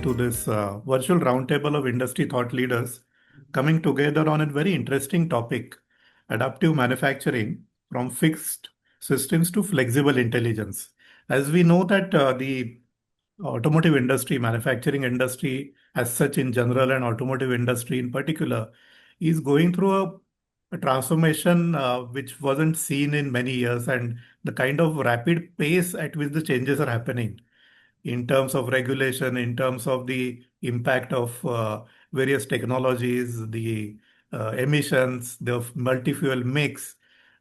to this virtual roundtable of industry thought leaders coming together on a very interesting topic, adaptive manufacturing from fixed systems to flexible intelligence. As we know that the automotive industry, manufacturing industry as such in general and automotive industry in particular is going through a transformation which wasn't seen in many years, and the kind of rapid pace at which the changes are happening in terms of regulation, in terms of the impact of various technologies, the emissions, the multi-fuel mix,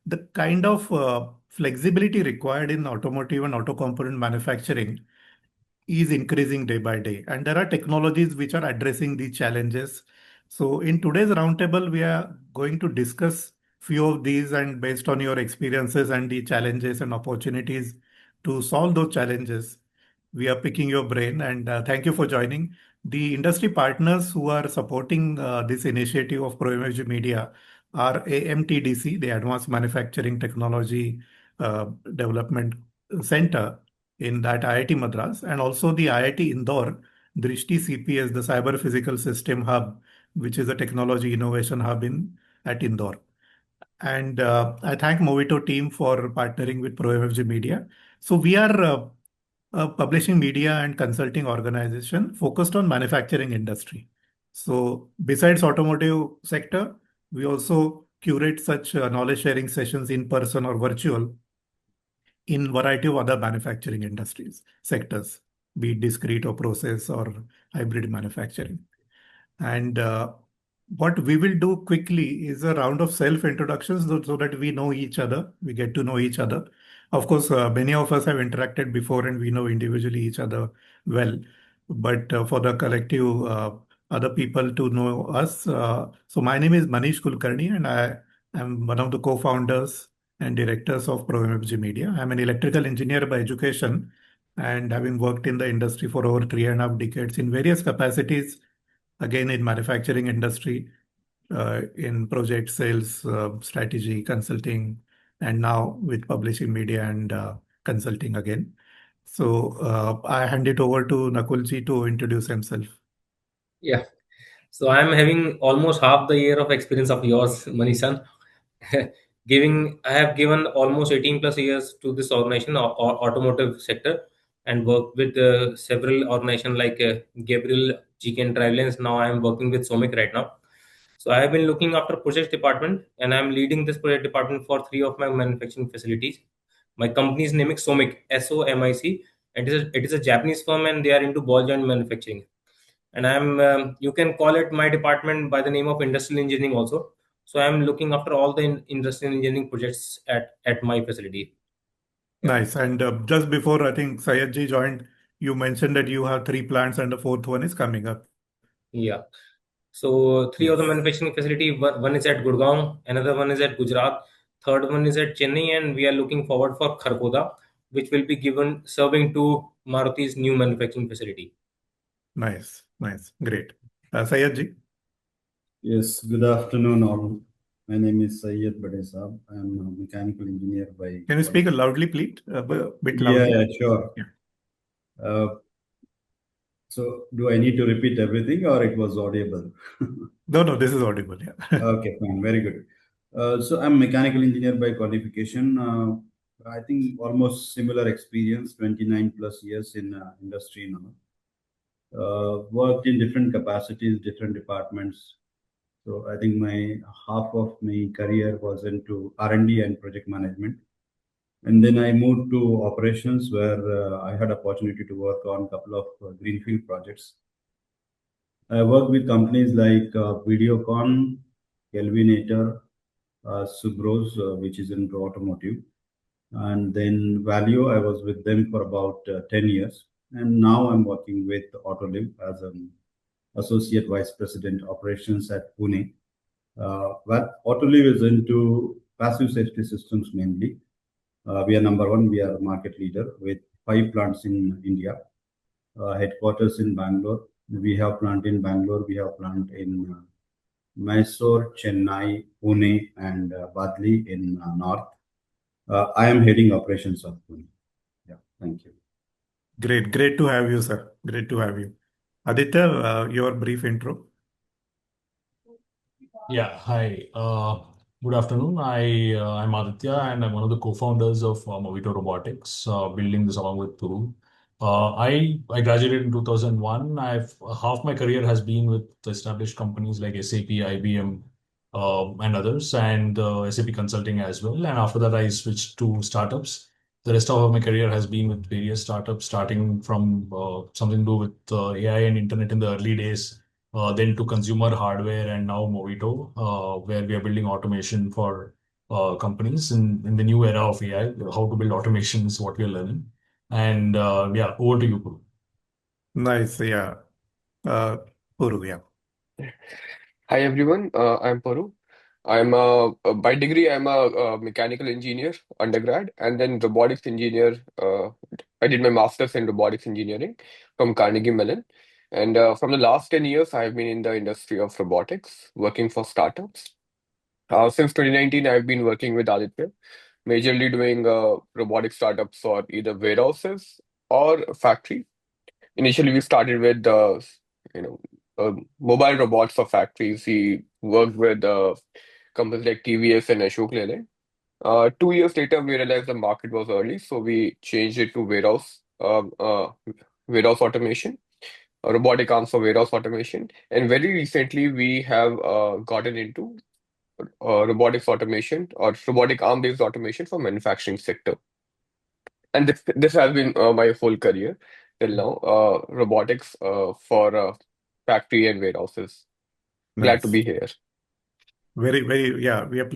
the kind of flexibility required in automotive and auto component manufacturing is increasing day by day. And there are technologies which are addressing these challenges. So in today's roundtable, we are going to discuss few of these, and based on your experiences and the challenges and opportunities to solve those challenges, we are picking your brain, and thank you for joining. The industry partners who are supporting this initiative of ProMFG Media are AMTDC, the Advanced Manufacturing Technology Development Center in that IIT Madras, and also the IIT Indore, Drishti CPS, the Cyber Physical System Hub, which is a technology innovation hub at Indore. And I thank Mowito team for partnering with ProMFG Media. So we are a publishing media and consulting organization focused on manufacturing industry. So besides automotive sector, we also curate such knowledge sharing sessions in person or virtual in variety of other manufacturing industries, sectors, be it discrete or process or hybrid manufacturing. And what we will do quickly is a round of self-introductions so that we know each other, we get to know each other. Of course, many of us have interacted before and we know individually each other well. But for the collective other people to know us, so my name is Manish Kulkarni and I am one of the co-founders and directors of ProMFG Media. I'm an electrical engineer by education and having worked in the industry for over 3.5 decades in various capacities, again in manufacturing industry, in project sales, strategy, consulting, and now with publishing media and consulting again. So I hand it over to Nakulji to introduce himself. Yeah. So I'm having almost half the year of experience of yours, Manishan. I have given almost 18 plus years to this organization, automotive sector, and worked with several organizations like Gabriel, GK Drivelines. Now I am working with Somic right now. So I have been looking after project department, and I'm leading this project department for 3 of my manufacturing facilities. My company's name is Somic, SOMIC. It is a Japanese firm, and they are into ball joint manufacturing. And you can call it my department by the name of industrial engineering also. So I'm looking after all the industrial engineering projects at my facility. Nice. And just before I think Sayedji joined, you mentioned that you have 3 plants and the fourth one is coming up. Yeah. So 3 of the Yes. manufacturing facility, one is at Gurgaon, another one is at Gujarat, third one is at Chennai, and we are looking forward for Kharkhoda, which will be given serving to Maruti's new manufacturing facility. Nice. Nice. Great. Sayedji. Yes, good afternoon all. My name is Syed Badesab. I'm a mechanical engineer by... Can you speak loudly, please? A bit Yeah, loudly. yeah, sure. Yeah. So do I need to repeat everything or it was audible? No, this is audible. Yeah. Okay, fine. Very good. So I'm mechanical engineer by qualification. I think almost similar experience, 29 plus years in industry now. Worked in different capacities, different departments. So I think half of my career was into R&D and project management. And then I moved to operations where I had opportunity to work on a couple of greenfield projects. I worked with companies like Videocon, Kelvinator, Subros, which is into automotive. And then Valio, I was with them for about 10 years. And now I'm working with Autoliv as an Associate Vice President Operations at Pune. Autoliv is into passive safety systems mainly. We are number one. We are a market leader with 5 plants in India. Headquarters in Bangalore. We have plant in Bangalore. We have plant in Mysore, Chennai, Pune, and Badli in north. I am heading operations of Pune. Yeah, thank you. Great to have you, sir. Great to have you. Aditya, your brief intro. Yeah, hi. Good afternoon. I'm Aditya, and I'm one of the co-founders of Mowito Robotics, building this along with Puru. I graduated in 2001. I've half my career has been with established companies like SAP, IBM, and others, and SAP Consulting as well. And after that, I switched to startups. The rest of my career has been with various startups, starting from something to do with AI and internet in the early days, then to consumer hardware, and now Mowito, where we are building automation for companies in the new era of AI. How to build automation is what we are learning. And yeah, over to you, Puru. Nice, yeah. Uh, Puru, yeah. Hi everyone, I'm Paru. By degree I'm a mechanical engineer undergrad and then robotics engineer. I did my master's in robotics engineering from Carnegie Mellon, and from the last 10 years I've been in the industry of robotics, working for startups. Since 2019 I've been working with Aditya, majorly doing robotic startups for either warehouses or factory. Initially, we started with you know mobile robots for factories. We worked with companies like TVS and Ashok Leyland. 2 years later, we realized the market was early, so we changed it to warehouse automation, robotic arms for warehouse automation. And very recently, we have gotten into robotics automation or robotic arm-based automation for manufacturing sector. And this has been my whole career till now. Robotics for factory and warehouses. Glad to Nice. be here. Very, yeah. We are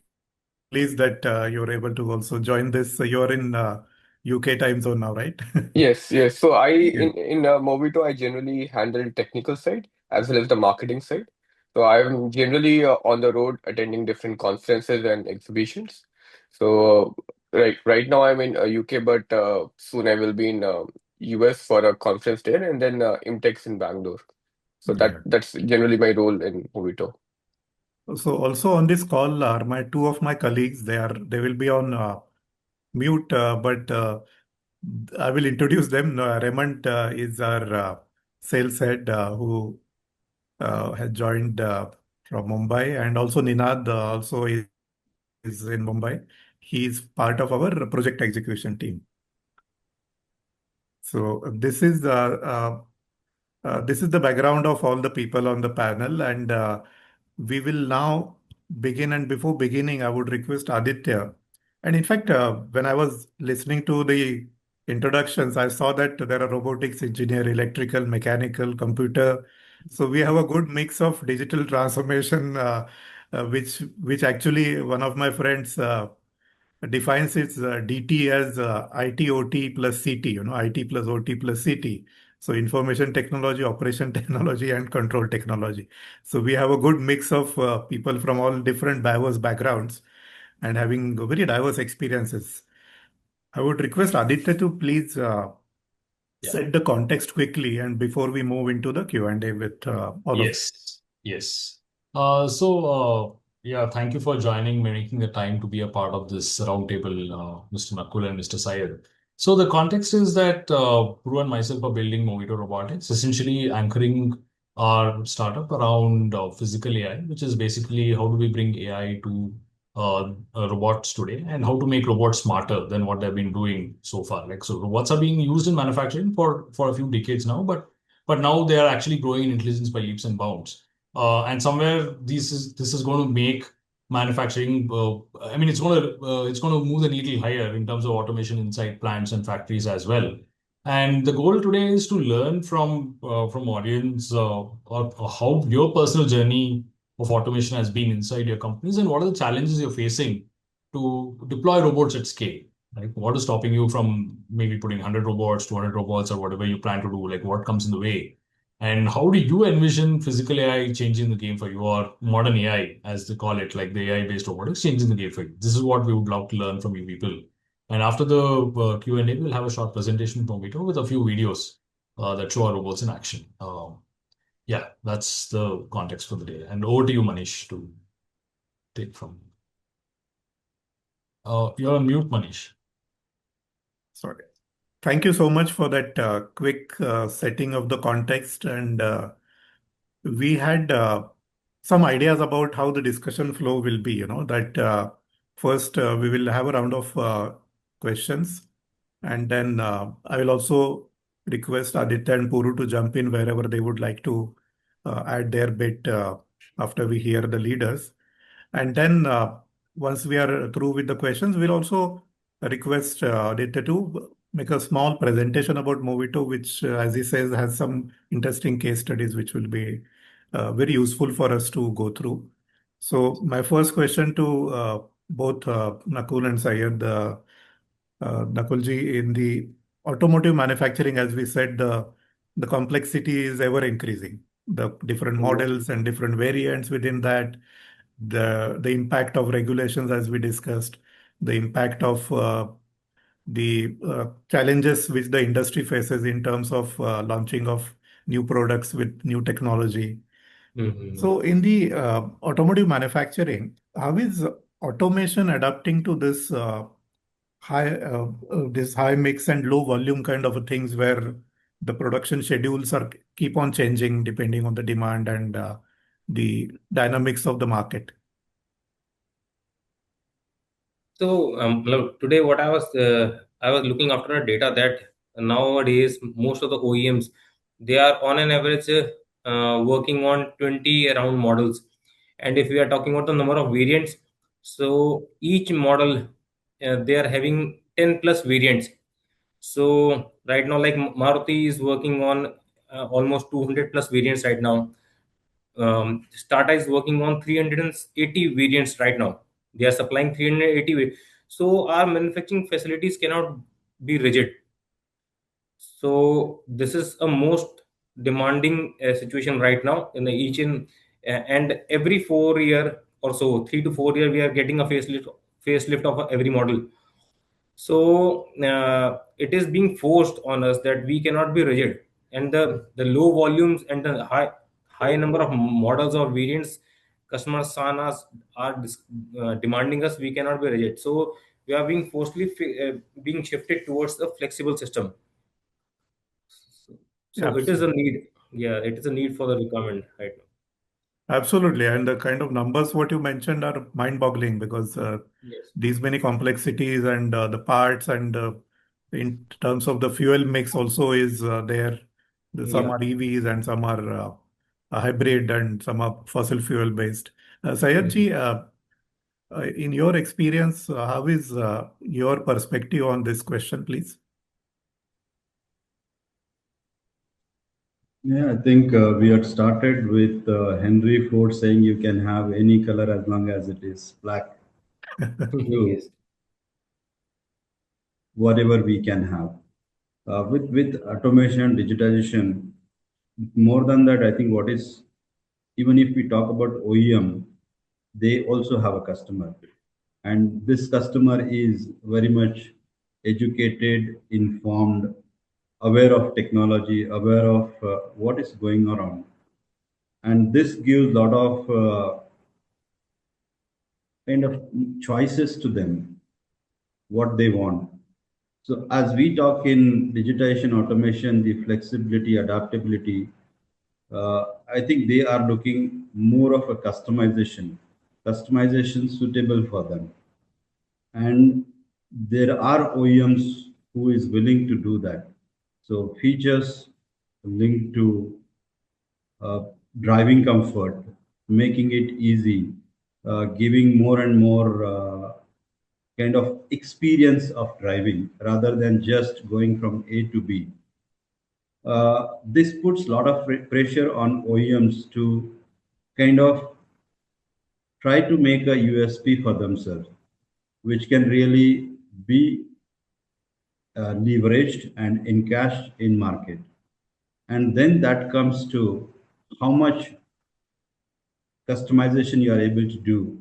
pleased that you're able to also join this. You're in UK time zone now, right? Yes, yes. So Yeah. in Mowito, I generally handle technical side as well as the marketing side. So I'm generally on the road attending different conferences and exhibitions. So right now I'm in UK, but soon I will be in US for a conference there, and then Imtex in Bangalore. So Yeah. that's generally my role in Mowito. So also on this call are my two of my colleagues. They will be on mute, but I will introduce them. Raymond is our sales head who has joined from Mumbai, and also Ninad also is in Mumbai. He is part of our project execution team. So this is the background of all the people on the panel, and we will now begin. And before beginning, I would request Aditya. And in fact, when I was listening to the introductions, I saw that there are robotics engineer, electrical, mechanical, computer. So we have a good mix of digital transformation, which actually one of my friends defines its DT as IT, OT plus CT, IT plus OT plus CT. So information technology, operation technology, and control technology. So we have a good mix of people from all different diverse backgrounds and having very diverse experiences. I would request Aditya to please Yeah. set the context quickly and before we move into the Q&A with all of. Yes, yes. Yeah, thank you for joining, making the time to be a part of this roundtable, Mr. Nakul and Mr. Syed. So the context is that Puru and myself are building Mowito Robotics, essentially anchoring our startup around physical AI, which is basically how do we bring AI to robots today and how to make robots smarter than what they've been doing so far. Like, so robots are being used in manufacturing for a few decades now, but now they are actually growing in intelligence by leaps and bounds. And somewhere this is going to make manufacturing. I mean, it's going to move the needle higher in terms of automation inside plants and factories as well. And the goal today is to learn from audience or how your personal journey of automation has been inside your companies and what are the challenges you're facing to deploy robots at scale. Like, what is stopping you from maybe putting 100 robots, 200 robots, or whatever you plan to do? Like, what comes in the way? And how do you envision physical AI changing the game for you, or modern AI, as they call it, like the AI-based robotics changing the game for you? This is what we would love to learn from you people. And after the Q&A, we'll have a short presentation from Vito with a few videos that show our robots in action. Yeah, that's the context for the day. And over to you, Manish, to take from. You're on mute, Manish. Sorry. Thank you so much for that quick setting of the context. And we had some ideas about how the discussion flow will be. That first we will have a round of questions, and then I will also request Aditya and Puru to jump in wherever they would like to add their bit after we hear the leaders. And then once we are through with the questions, we'll also request Aditya to make a small presentation about Mowito, which, as he says, has some interesting case studies which will be very useful for us to go through. So my first question to both Nakul and Syed, Nakulji, in the automotive manufacturing, as we said, the complexity is ever increasing. The different models and different variants within that, the impact of regulations, as we discussed, the impact of the challenges which the industry faces in terms of launching of new products with new technology. So, in the automotive manufacturing, how is automation adapting to this high mix and low volume kind of a things where the production schedules are keep on changing depending on the demand and the dynamics of the market? So look, today what I was looking after a data that nowadays most of the OEMs, they are on an average working on 20 around models, and if we are talking about the number of variants, so each model they are having 10 plus variants. So right now, like Maruti is working on almost 200 plus variants right now. Tata is working on 380 variants right now. They are supplying 380. So our manufacturing facilities cannot be rigid. So this is a most demanding situation right now in the each and every 4 year or so, 3 to 4 year, we are getting a facelift of every model. So it is being forced on us that we cannot be rigid, and the low volumes and the high number of models or variants customers on us are demanding us, we cannot be rigid. So we are being forcefully being shifted towards a flexible system. So it is a Absolutely. need. Yeah, it is a need for the requirement right now. Absolutely. And the kind of numbers what you mentioned are mind-boggling because Yes. these many complexities and the parts and in terms of the fuel mix also is there. Some Yeah. are EVs and some are a hybrid and some are fossil fuel based. Mhm. Sayedji, in your experience, how is your perspective on this question, please? Yeah, I think we had started with Henry Ford saying you can have any color as long as it is black, to Yes. whatever we can have. With automation and digitization, more than that, I think what is, even if we talk about OEM, they also have a customer. And this customer is very much educated, informed, aware of technology, aware of what is going around. And this gives a lot of kind of choices to them, what they want. So as we talk in digitization, automation, the flexibility, adaptability, I think they are looking more of a customization suitable for them. And there are OEMs who is willing to do that. So features linked to uh, driving comfort, making it easy, giving more and more kind of experience of driving rather than just going from A to B. This puts a lot of pressure on OEMs to kind of try to make a USP for themselves, which can really be leveraged and encashed in market. And then that comes to how much customization you are able to do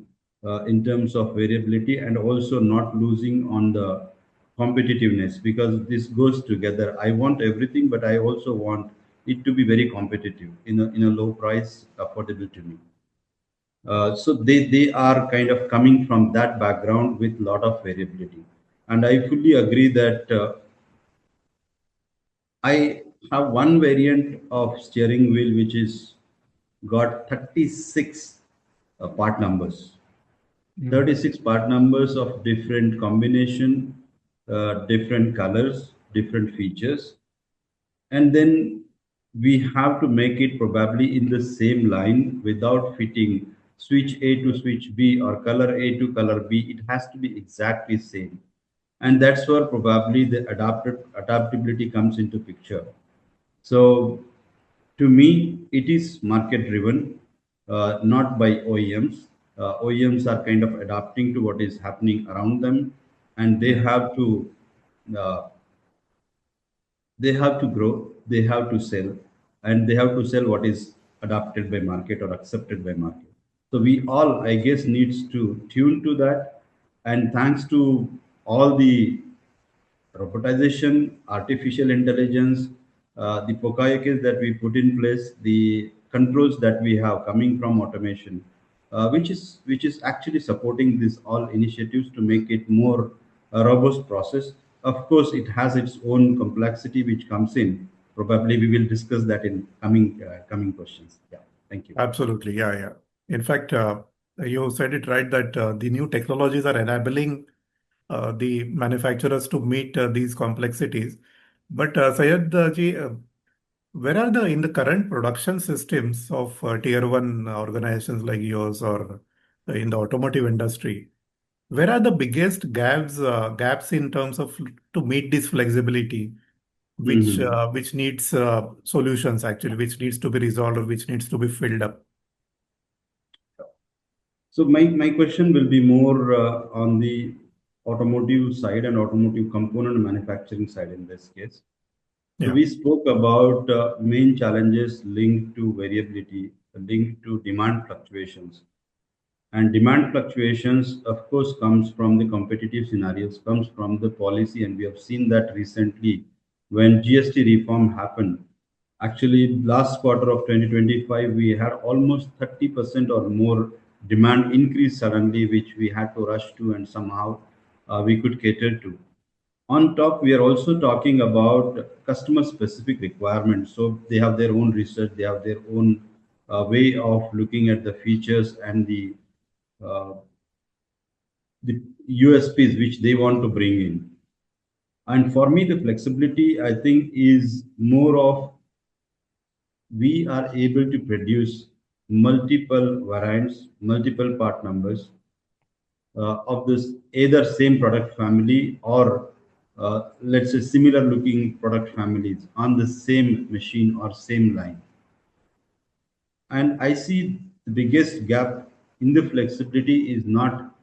in terms of variability and also not losing on the competitiveness, because this goes together. I want everything, but I also want it to be very competitive in a low price, affordable to me. So they are kind of coming from that background with a lot of variability. And I fully agree that I have one variant of steering wheel which is got 36 part numbers. 36 part numbers of different combination, different colors, different features, and then we have to make it probably in the same line without fitting switch A to switch B or color A to color B. It has to be exactly same, and that's where probably the adaptability comes into picture. So to me, it is market driven, not by OEMs. OEMs are kind of adapting to what is happening around them, and uh, they have to grow, they have to sell, and they have to sell what is adopted by market or accepted by market. So we all, I guess, needs to tune to that, and thanks to all the robotization, artificial intelligence, the Pokayakis that we put in place, the controls that we have coming from automation, which is actually supporting these all initiatives to make it more robust process. Of course, it has its own complexity which comes in. Probably we will discuss that in coming questions. Yeah, thank you. Absolutely. Yeah, yeah. In fact, you said it right that the new technologies are enabling the manufacturers to meet these complexities. But Sayed ji, where are the in the current production systems of tier one organizations like yours or in the automotive industry? Where are the biggest gaps in terms of to meet this flexibility, Mhm. which needs solutions actually, which needs to be resolved or which needs to be filled up? So my question will be more on the automotive side and automotive component manufacturing side in this case. So Yeah, we spoke about main challenges linked to variability, linked to demand fluctuations. And demand fluctuations, of course, comes from the competitive scenarios, comes from the policy, and we have seen that recently when GST reform happened. Actually, last quarter of 2025, we had almost 30% or more demand increase suddenly, which we had to rush to, and somehow we could cater to. On top, we are also talking about customer specific requirements. So they have their own research, they have their own way of looking at the features and uh, the USPs which they want to bring in. And for me, the flexibility, I think, is more of we are able to produce multiple variants, multiple part numbers of this either same product family or let's say similar looking product families on the same machine or same line. And I see the biggest gap in the flexibility is not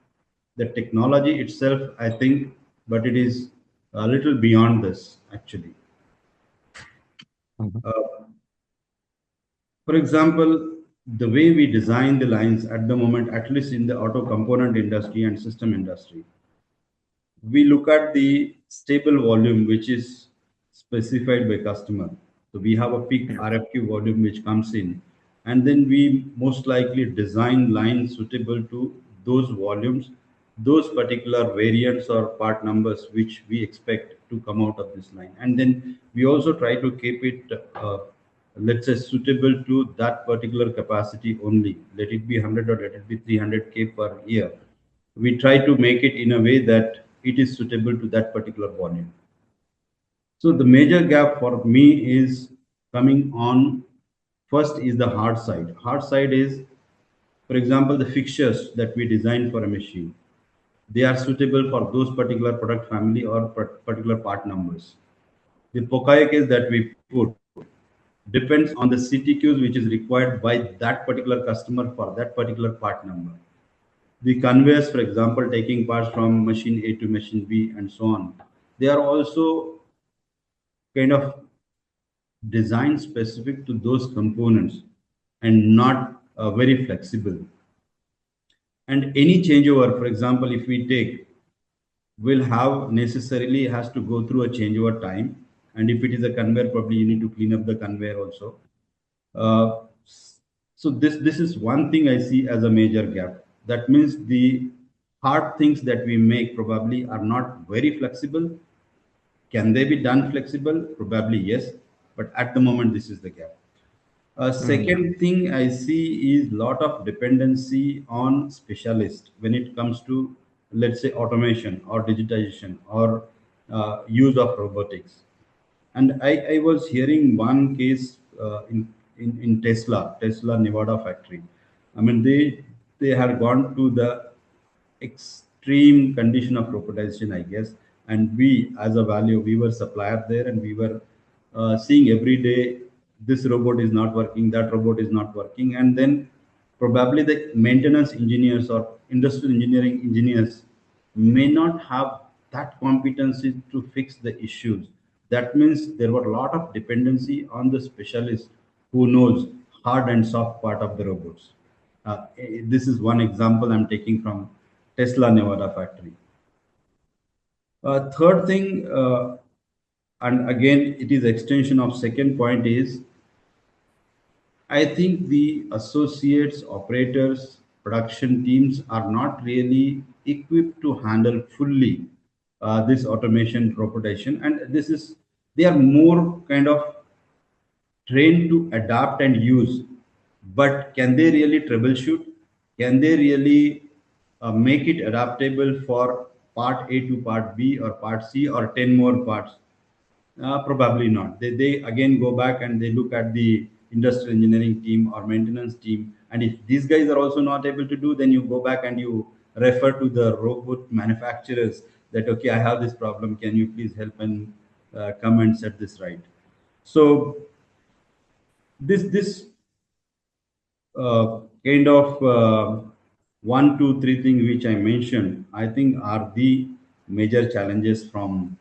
the technology itself, I think, but it is a little beyond this actually. Mhm. Uh, for example, the way we design the lines at the moment, at least in the auto component industry and system industry, we look at the stable volume which is specified by customer. So we have a peak yeah, RFQ volume which comes in, and then we most likely design lines suitable to those volumes, those particular variants or part numbers which we expect to come out of this line. And then we also try to keep it let's say suitable to that particular capacity only. Let it be 100 or let it be 300K per year. We try to make it in a way that it is suitable to that particular volume. So the major gap for me is coming on. First is the hard side. Hard side is, for example, the fixtures that we design for a machine. They are suitable for those particular product family or particular part numbers. The Pokaya case that we put depends on the CTQs which is required by that particular customer for that particular part number. The conveyors, for example, taking parts from machine A to machine B and so on, they are also kind of designed specific to those components and not very flexible. And any changeover, for example, if we take, will have necessarily has to go through a changeover time. And if it is a conveyor, probably you need to clean up the conveyor also. Uh, so this is one thing I see as a major gap. That means the hard things that we make probably are not very flexible, Can they be done flexible? Probably yes, but at the moment this is the gap. A second thing I see is lot of dependency on specialists when it comes to, let's say, automation or digitization or use of robotics. And I was hearing one case in Tesla Nevada factory. I mean, they had gone to the extreme condition of robotization, I guess. And we, as a value, we were supplier there, and we were seeing every day this robot is not working, that robot is not working, and then probably the maintenance engineers or industrial engineering engineers may not have that competency to fix the issues. That means there were a lot of dependency on the specialist who knows hard and soft part of the robots. This is one example I'm taking from Tesla Nevada factory. Third thing, and again, it is extension of second point is I think the associates, operators, production teams are not really equipped to handle fully this automation robotization, and this is they are more kind of trained to adapt and use, but can they really troubleshoot? Can they really make it adaptable for part A to part B or part C or 10 more parts? Probably not. They again go back and they look at the industrial engineering team or maintenance team. And if these guys are also not able to do, then you go back and you refer to the robot manufacturers that, okay, I have this problem. Can you please help and come and set this right? So this kind of one, two, three things which I mentioned, I think are the major challenges from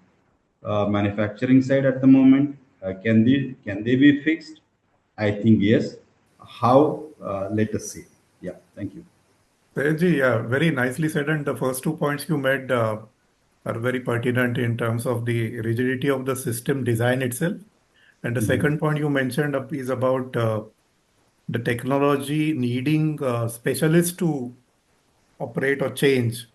manufacturing side at the moment. Can they be fixed? I think yes. How? Let us see. Yeah. Thank you. Teji, yeah, very nicely said. And the first 2 points you made are very pertinent in terms of the rigidity of the system design itself. And the Mhm. second point you mentioned is about the technology needing specialists to operate or change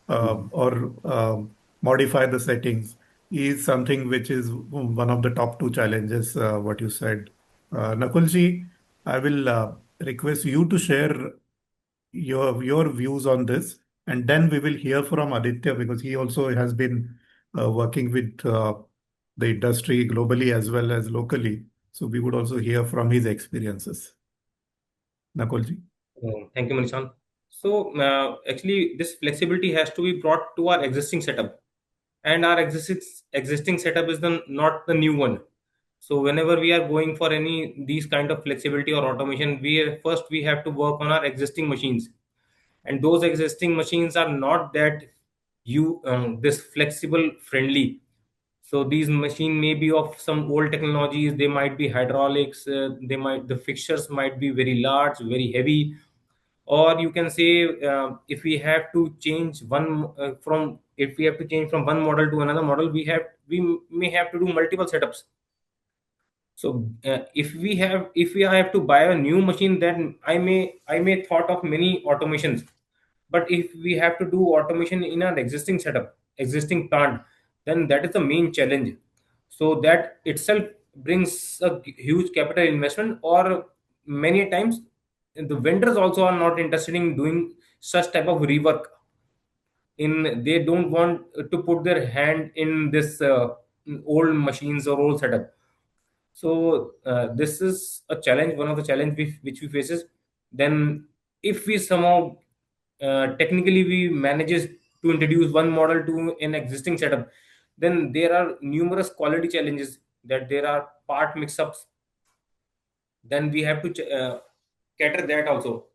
Mhm. or modify the settings is something which is one of the top two challenges, what you said. Nakulji, I will request you to share your views on this, and then we will hear from Aditya because he also has been working with the industry globally as well as locally. So we would also hear from his experiences. Nakulji. Thank you, Manishan. So, actually, this flexibility has to be brought to our existing setup, and our existing setup is not the new one. So, whenever we are going for any these kind of flexibility or automation, we have to work on our existing machines, and those existing machines are not that you this flexible friendly. So these machine may be of some old technologies. They might be hydraulics. The fixtures might be very large, very heavy, or you can say if we have to change from one model to another model, we may have to do multiple setups. So if we have to buy a new machine, then I may thought of many automations. But if we have to do automation in an existing setup, existing plant, then that is the main challenge. So that itself brings a huge capital investment, or many times the vendors also are not interested in doing such type of rework. In They don't want to put their hand in this old machines or old setup. So this is a challenge, one of the challenge which we faces. Then if we somehow technically we manages to introduce one model to an existing setup, then there are numerous quality challenges, that there are part mix-ups. Then we have to cater that also.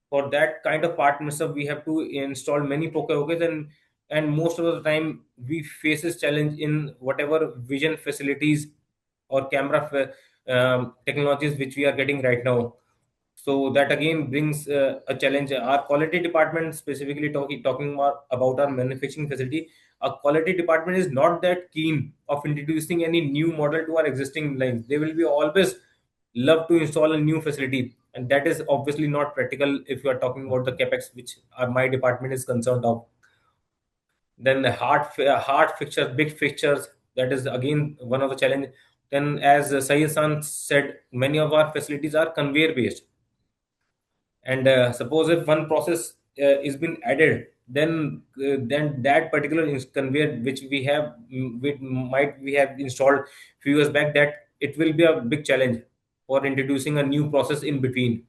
For that kind of part mix-up, we have to install many poke and most of the time we faces challenge in whatever vision facilities or technologies which we are getting right now. So that again brings a challenge. Our quality department, specifically talking more about our manufacturing facility, our quality department is not that keen of introducing any new model to our existing lines. They will be always love to install a new facility, and that is obviously not practical if you are talking about the capex which my department is concerned of. Then the hard fixtures, big fixtures, That is again one of the challenge. Then, as Sayed San said, many of our facilities are conveyor based, and suppose if one process is been added, then that particular conveyor which we have we have installed few years back, that it will be a big challenge for introducing a new process in between.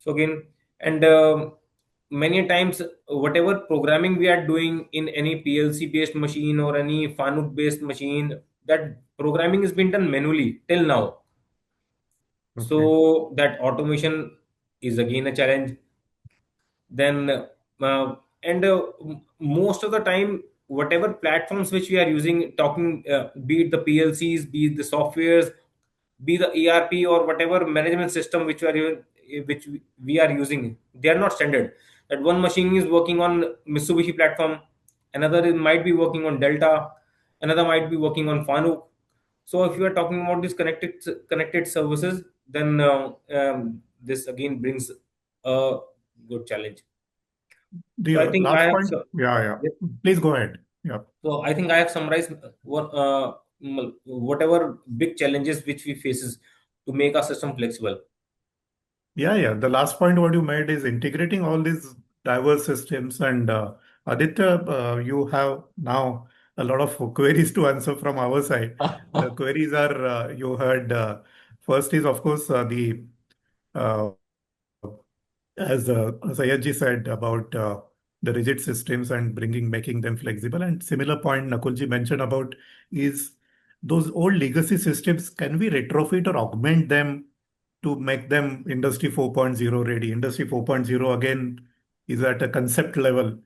So again, and many times whatever programming we are doing in any PLC based machine or any FANUC based machine, that programming is being done manually till now. Okay. So that automation is again a challenge. Then and most of the time, whatever platforms which we are using, talking be it the PLCs, be it the softwares, be the ERP or whatever management system which we are using, they are not standard. That one machine is working on Mitsubishi platform, another might be working on Delta, another might be working on Fanuc. So if you are talking about these connected services, then this again brings a good challenge. The So I think I last have point, yeah. Yep. Please go ahead. Yeah. So I think I have summarized whatever big challenges which we faces to make our system flexible. Yeah. The last point what you made is integrating all these diverse systems. And Aditya, you have now a lot of queries to answer from our side. The queries are, you heard, first is, of course, the uh, as Sayedji said about the rigid systems and making them flexible. And similar point Nakulji mentioned about is those old legacy systems, can we retrofit or augment them to make them Industry 4.0 ready? Industry 4.0 again is at a concept level,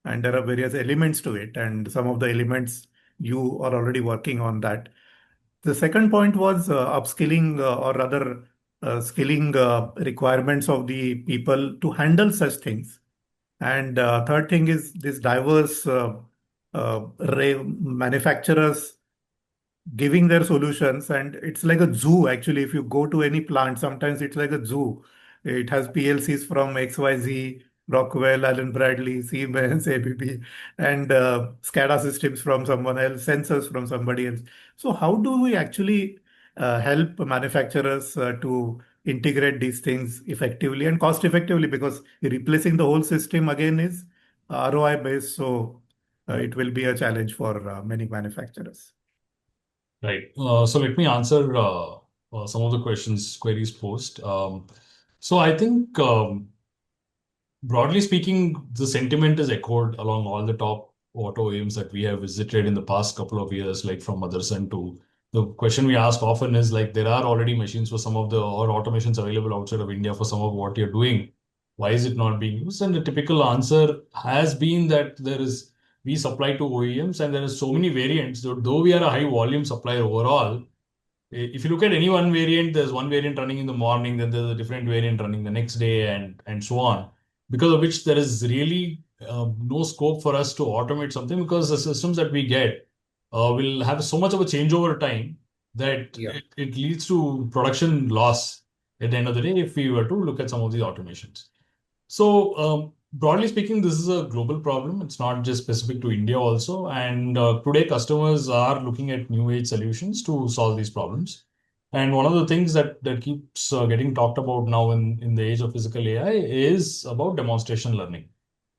and there are various elements to it. And some of the elements you are already working on that. The second point was upskilling or rather skilling requirements of the people to handle such things. And third thing is this diverse manufacturers giving their solutions, and it's like a zoo actually. If you go to any plant, sometimes it's like a zoo. It has PLCs from XYZ, Rockwell, Allen Bradley, Siemens, ABB, and SCADA systems from someone else, sensors from somebody else. So how do we actually help manufacturers to integrate these things effectively and cost effectively, because replacing the whole system again is ROI based, so it will be a challenge for many manufacturers. Right. So let me answer some of the queries posed. So I think, broadly speaking, the sentiment is echoed along all the top auto OEMs that we have visited in the past couple of years, like from Motherson to the question we ask often is like, there are already machines for some of the or automations available outside of India for some of what you're doing. Why is it not being used? And the typical answer has been that we supply to OEMs and there are so many variants. Though we are a high volume supplier overall, if you look at any one variant, there's one variant running in the morning, then there's a different variant running the next day, and so on. Because of which there is really no scope for us to automate something, because the systems that we get will have so much of a changeover time that Yeah. it leads to production loss at the end of the day if we were to look at some of these automations. So, broadly speaking, this is a global problem. It's not just specific to India also. And today, customers are looking at new age solutions to solve these problems. And one of the things that keeps getting talked about now in the age of physical AI is about demonstration learning.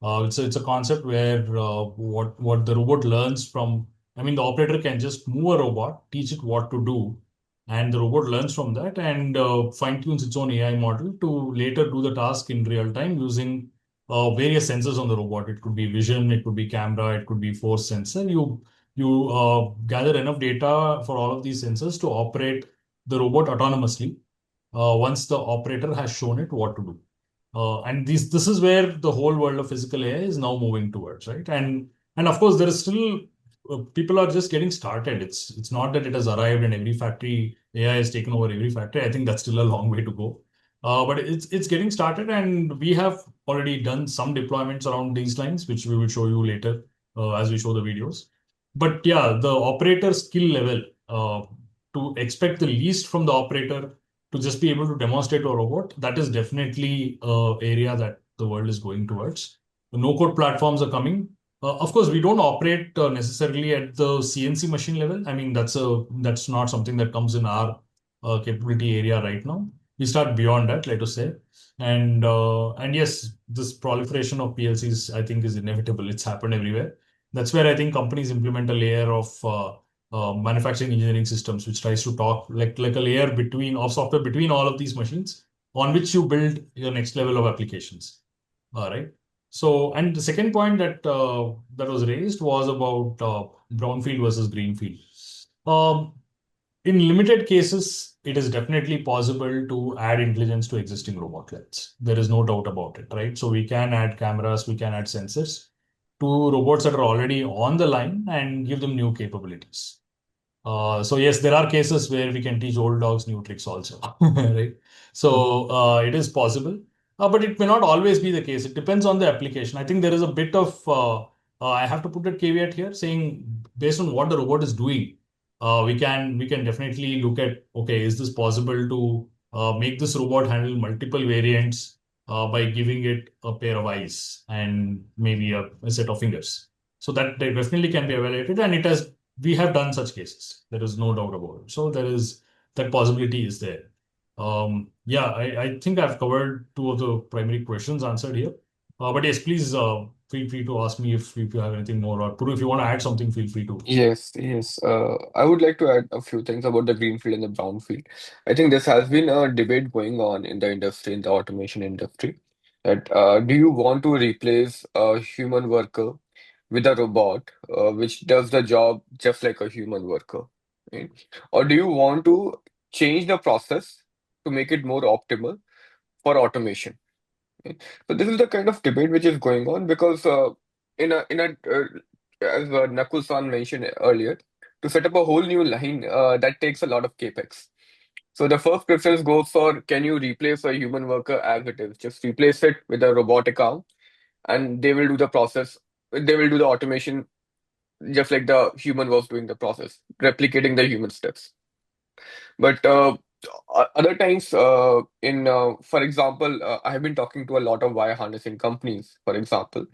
It's a concept where what the robot learns from, I mean, the operator can just move a robot, teach it what to do, and the robot learns from that and fine-tunes its own AI model to later do the task in real time using various sensors on the robot. It could be vision, it could be camera, it could be force sensor. You gather enough data for all of these sensors to operate the robot autonomously once the operator has shown it what to do. And this is where the whole world of physical AI is now moving towards, right? And of course, there is still people are just getting started. It's not that it has arrived and every factory AI has taken over every factory. I think that's still a long way to go. But it's getting started, and we have already done some deployments around these lines, which we will show you later as we show the videos. But yeah, the operator skill level, to expect the least from the operator to just be able to demonstrate a robot, that is definitely an area that the world is going towards. The no-code platforms are coming. Of course, we don't operate necessarily at the CNC machine level. I mean, that's not something that comes in our capability area right now. We start beyond that, let us say, and yes, this proliferation of PLCs, I think, is inevitable. It's happened everywhere. That's where I think companies implement a layer of manufacturing engineering systems, which tries to talk like a layer between of software between all of these machines, on which you build your next level of applications. All right. So, and the second point that was raised was about brownfield versus greenfield. Um, in limited cases, it is definitely possible to add intelligence to existing robot lines. There is no doubt about it, right? So we can add cameras, we can add sensors to robots that are already on the line and give them new capabilities. So yes, there are cases where we can teach old dogs new tricks also, right? So it is possible, but it may not always be the case. It depends on the application. I think there is a bit of I have to put a caveat here, saying based on what the robot is doing, we can definitely look at, okay, is this possible to make this robot handle multiple variants by giving it a pair of eyes and maybe a set of fingers. So that they definitely can be evaluated, and it has we have done such cases. There is no doubt about it. So there is that possibility is there. Yeah, I think I've covered two of the primary questions answered here. But yes, please feel free to ask me if you have anything more, or Puru, if you want to add something, feel free to. Yes, yes. I would like to add a few things about the greenfield and the brownfield. I think this has been a debate going on in the industry, in the automation industry, that do you want to replace a human worker with a robot, which does the job just like a human worker, right? Or do you want to change the process to make it more optimal for automation? Right? So this is the kind of debate which is going on because in a as Nakul-san mentioned earlier, to set up a whole new line that takes a lot of capex. So the first preference goes for, can you replace a human worker as it is? Just replace it with a robotic arm, and they will do the process. They will do the automation just like the human was doing the process, replicating the human steps. But other times, for example, I have been talking to a lot of wire harnessing companies, for example,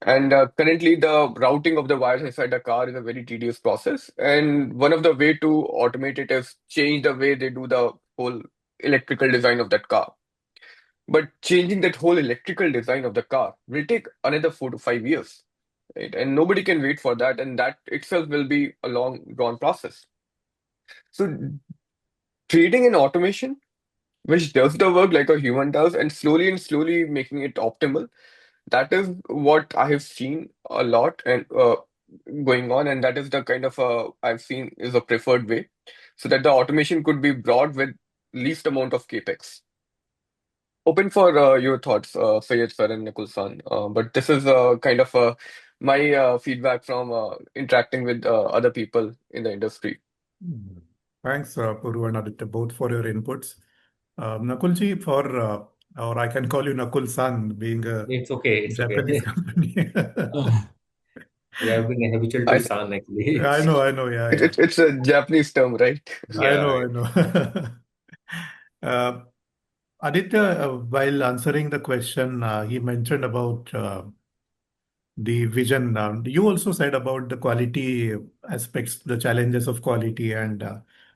and currently the routing of the wires inside the car is a very tedious process. And one of the way to automate it is change the way they do the whole electrical design of that car. But changing that whole electrical design of the car will take another 4 to 5 years, right? And nobody can wait for that, and that itself will be a long drawn process. So trading in automation which does the work like a human does and slowly making it optimal. That is what I have seen a lot and going on, and that is the kind of I've seen is a preferred way, so that the automation could be brought with least amount of capex. Open for your thoughts, Sayed sir and Nikul san. But this is kind of my feedback from interacting with other people in the industry. Thanks, Puru and Aditya, both for your inputs. Nakulji, or I can call you Nakul San, being a It's okay. It's Japanese okay. company. We have been habitual to I San actually. I know, yeah, it, yeah. it, it's a Japanese term, right? Yeah. I know. Uh, Aditya, while answering the question, he mentioned about the vision. You also said about the quality aspects, the challenges of quality and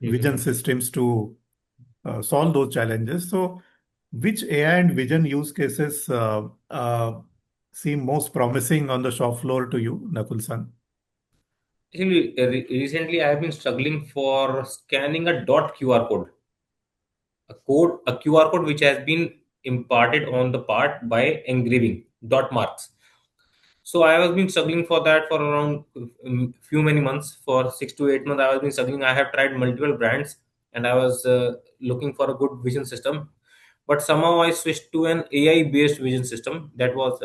vision Mhm. systems to solve those challenges. So, which AI and vision use cases seem most promising on the shop floor to you, Nakul-san? Actually, recently I have been struggling for scanning a dot QR code, a QR code which has been imparted on the part by engraving dot marks. So I was been struggling for that for around few many months. For 6 to 8 months, I was been struggling. I have tried multiple brands, and I was looking for a good vision system. But somehow I switched to an AI based vision system. That was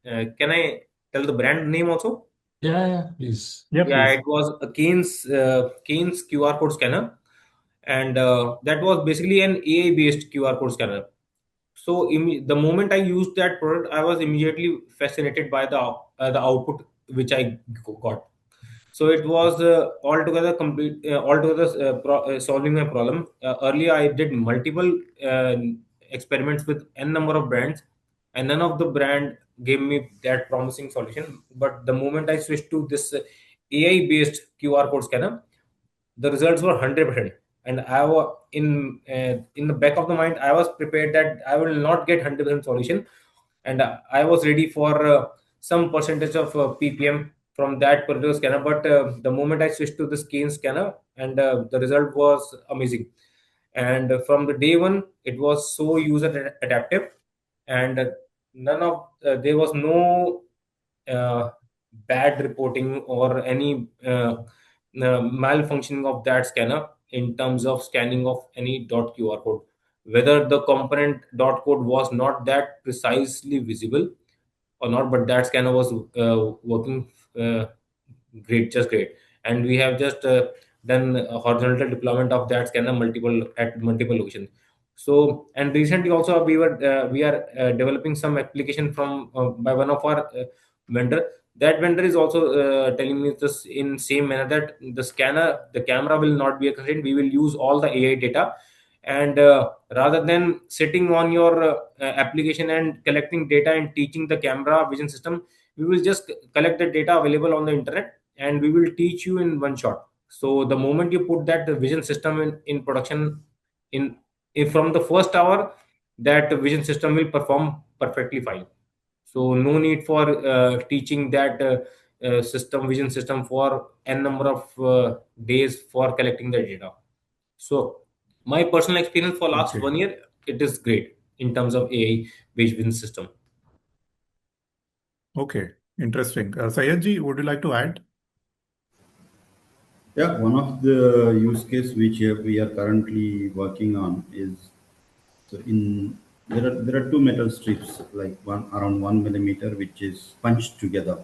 can I tell the brand name also? Yeah, please. Yeah, Yeah, please. it was a Kane's QR code scanner, and that was basically an AI based QR code scanner. So the moment I used that product, I was immediately fascinated by the output which I got. So it was altogether solving my problem. Earlier, I did multiple experiments with n number of brands, and none of the brand gave me that promising solution. But the moment I switched to this AI based QR code scanner, the results were 100%. And I was in the back of the mind, I was prepared that I will not get 100% solution, and I was ready for some percentage of ppm from that particular scanner. But the moment I switched to the scan scanner, and the result was amazing. And from the day one, it was so user adaptive, and none of there was no uh, bad reporting or any malfunctioning of that scanner in terms of scanning of any .qr code. Whether the component dot code was not that precisely visible or not, but that scanner was working uh, great, just great. And we have just done a horizontal deployment of that scanner multiple at multiple locations. So, and recently also we are developing some application from by one of our vendor. That vendor is also telling me this in same manner, that the camera will not be a constraint. We will use all the AI data, and rather than sitting on your application and collecting data and teaching the camera vision system, we will just collect the data available on the internet, and we will teach you in one shot. So the moment you put that vision system in production, in if from the first hour, that vision system will perform perfectly fine. So no need for teaching that vision system for n number of days for collecting the data. So my personal experience for last Okay. 1 year, it is great in terms of AI based vision system. Okay. Interesting. Sayedji, would you like to add? Yeah, one of the use case which we are currently working on is, so in there are two metal strips, like one around 1 millimeter, which is punched together,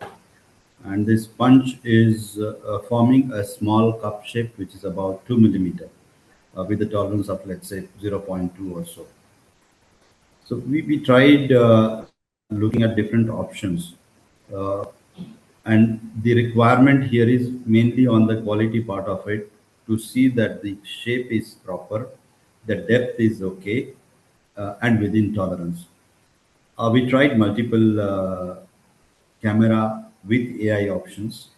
and this punch is forming a small cup shape which is about 2 millimeter, with a tolerance of, let's say, zero point 0.2 or so. So we tried looking at different options, uh, and the requirement here is mainly on the quality part of it, to see that the shape is proper, the depth is okay, and within tolerance. We tried multiple camera with AI options,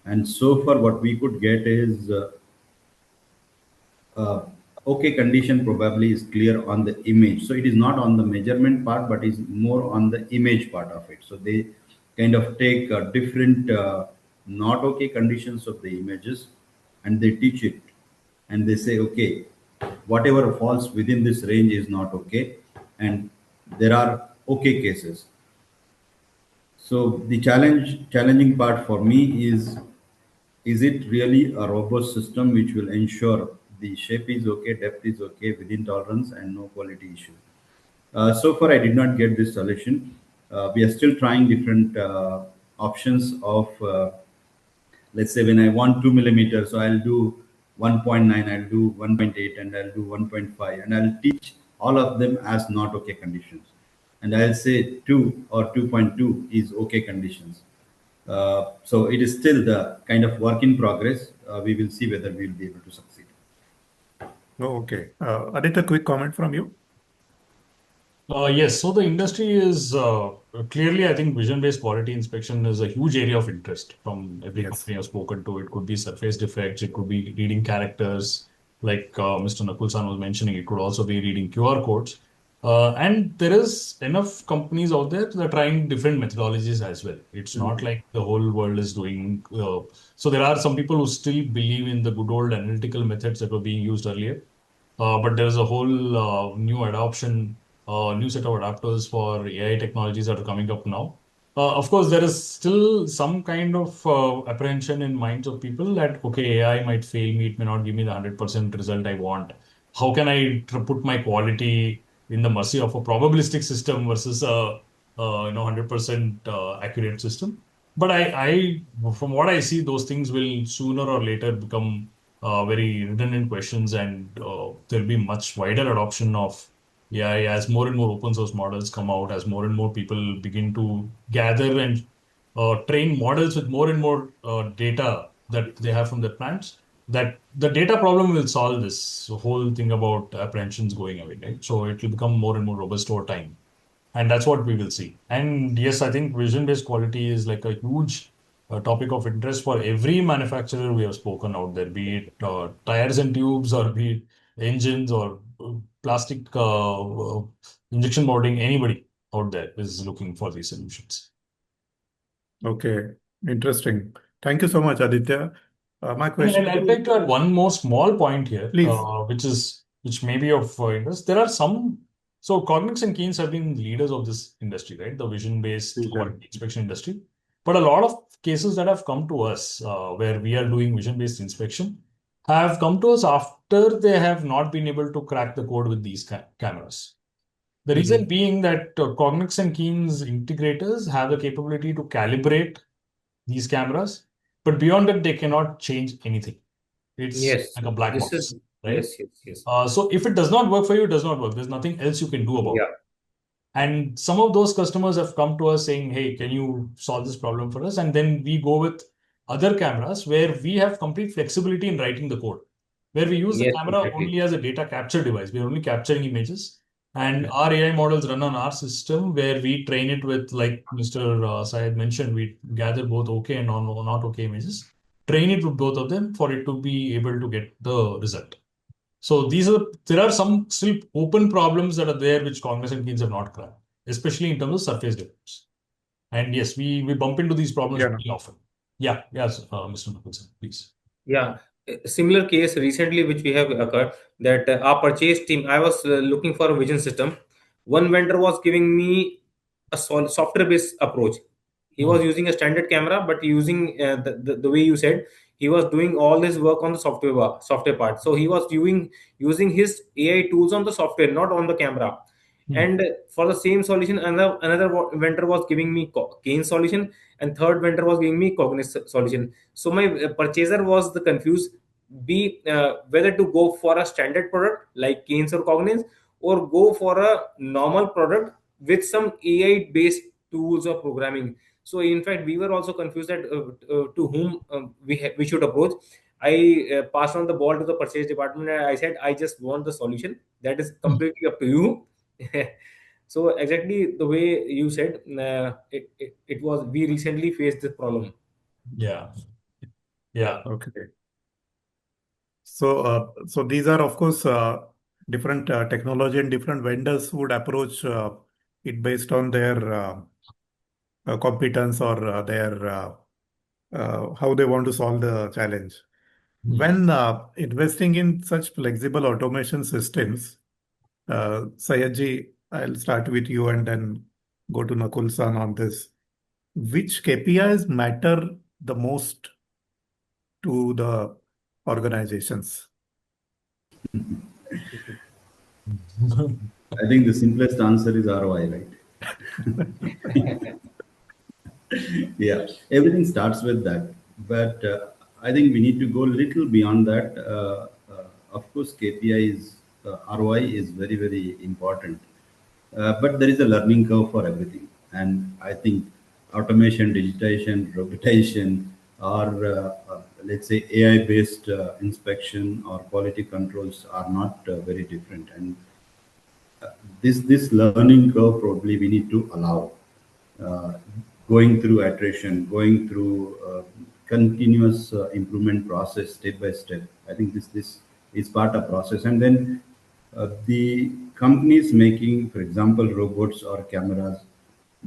and so far what we could get is uh, okay condition probably is clear on the image. So it is not on the measurement part, but is more on the image part of it. So they kind of take different not okay conditions of the images, and they teach it, and they say, okay, whatever falls within this range is not okay, and there are okay cases. So the challenging part for me is it really a robust system which will ensure the shape is okay, depth is okay, within tolerance, and no quality issue? So far, I did not get this solution. We are still trying different options of, let's say, when I want 2 millimeters, so I'll do 1.9, I'll do 1.8, and I'll do 1.5, and I'll teach all of them as not okay conditions. And I'll say 2 or 2.2 is okay conditions. So it is still the kind of work in progress. We will see whether we'll be able to succeed. Oh, okay. Aditya, quick comment from you. Yes, so the industry is clearly, I think, vision-based quality inspection is a huge area of interest from every Yes. company I've spoken to. It could be surface defects, it could be reading characters, like Mr. Nakul-san was mentioning. It could also be reading QR codes. And there is enough companies out there that are trying different methodologies as well. It's not like the whole world is doing. So there are some people who still believe in the good old analytical methods that were being used earlier. But there is a whole new adoption, new set of adapters for AI technologies that are coming up now. Of course, there is still some kind of apprehension in minds of people that, okay, AI might fail me, it may not give me the 100% result I want. How can I put my quality in the mercy of a probabilistic system versus a, 100% accurate system? But from what I see, those things will sooner or later become very redundant questions, and there'll be much wider adoption of AI as more and more open source models come out, as more and more people begin to gather and train models with more and more data that they have from their plants. That the data problem will solve this whole thing about apprehensions going away, right? So it will become more and more robust over time. And that's what we will see. And yes, I think vision-based quality is like a huge topic of interest for every manufacturer we have spoken out there, be it tires and tubes, or be it engines, or plastic injection molding. Anybody out there is looking for these solutions. Okay, interesting. Thank you so much, Aditya. My question And I'd to like to add one more small point here, please. which may be of interest. There are some, so Cognix and Keynes have been leaders of this industry, right? The vision-based Vision. quality inspection industry. But a lot of cases that have come to us, where we are doing vision-based inspection, have come to us after they have not been able to crack the code with these cameras. The reason being that Cognix and Keynes integrators have the capability to calibrate these cameras, but beyond that, they cannot change anything. It's Yes, like a black this box, is right? yes. So if it does not work for you, it does not work. There's nothing else you can do about it. Yeah. And some of those customers have come to us saying, hey, can you solve this problem for us? And then we go with other cameras where we have complete flexibility in writing the code, where we use the Yes, camera exactly. only as a data capture device. We're only capturing images. And Yeah. our AI models run on our system where we train it with, like Mr. Syed mentioned, we gather both okay and not okay images, train it with both of them for it to be able to get the result. So there are some still open problems that are there which Congress and Keynes have not cracked, especially in terms of surface developments. And yes, we bump into these problems Yeah. very often. Yeah, yes, Mr. Nicholson, please. Yeah, a similar case recently which we have occurred, that our purchase team, I was looking for a vision system. One vendor was giving me a software based approach. He was using a standard camera, but using the way you said, he was doing all his work on the software part. So he was using his AI tools on the software, not on the camera. Hmm. And for the same solution, another vendor was giving me Kane solution, and third vendor was giving me Cognis solution. So my purchaser was the confused, be whether to go for a standard product like Keynes or Cognizant, or go for a normal product with some AI based tools or programming. So in fact, we were also confused that to whom we should approach. I passed on the ball to the purchase department, and I said, I just want the solution. That is completely up to you. So exactly the way you said, it was, we recently faced this problem. Yeah, yeah, Okay. So these are, of course, different technology and different vendors would approach it based on their competence or their how they want to solve the challenge. When investing in such flexible automation systems, Sayedji, I'll start with you and then go to Nakul-san on this. Which KPIs matter the most to the organizations? I think the simplest answer is ROI, right? Yeah, everything starts with that. But I think we need to go a little beyond that. Of course, KPI is ROI is very, very important. But there is a learning curve for everything. And I think automation, digitization, robotization, or let's say AI based inspection or quality controls are not very different. And this learning curve probably we need to allow, uh, going through iteration, going through continuous improvement process step by step. I think this is part of process. And then the companies making, for example, robots or cameras,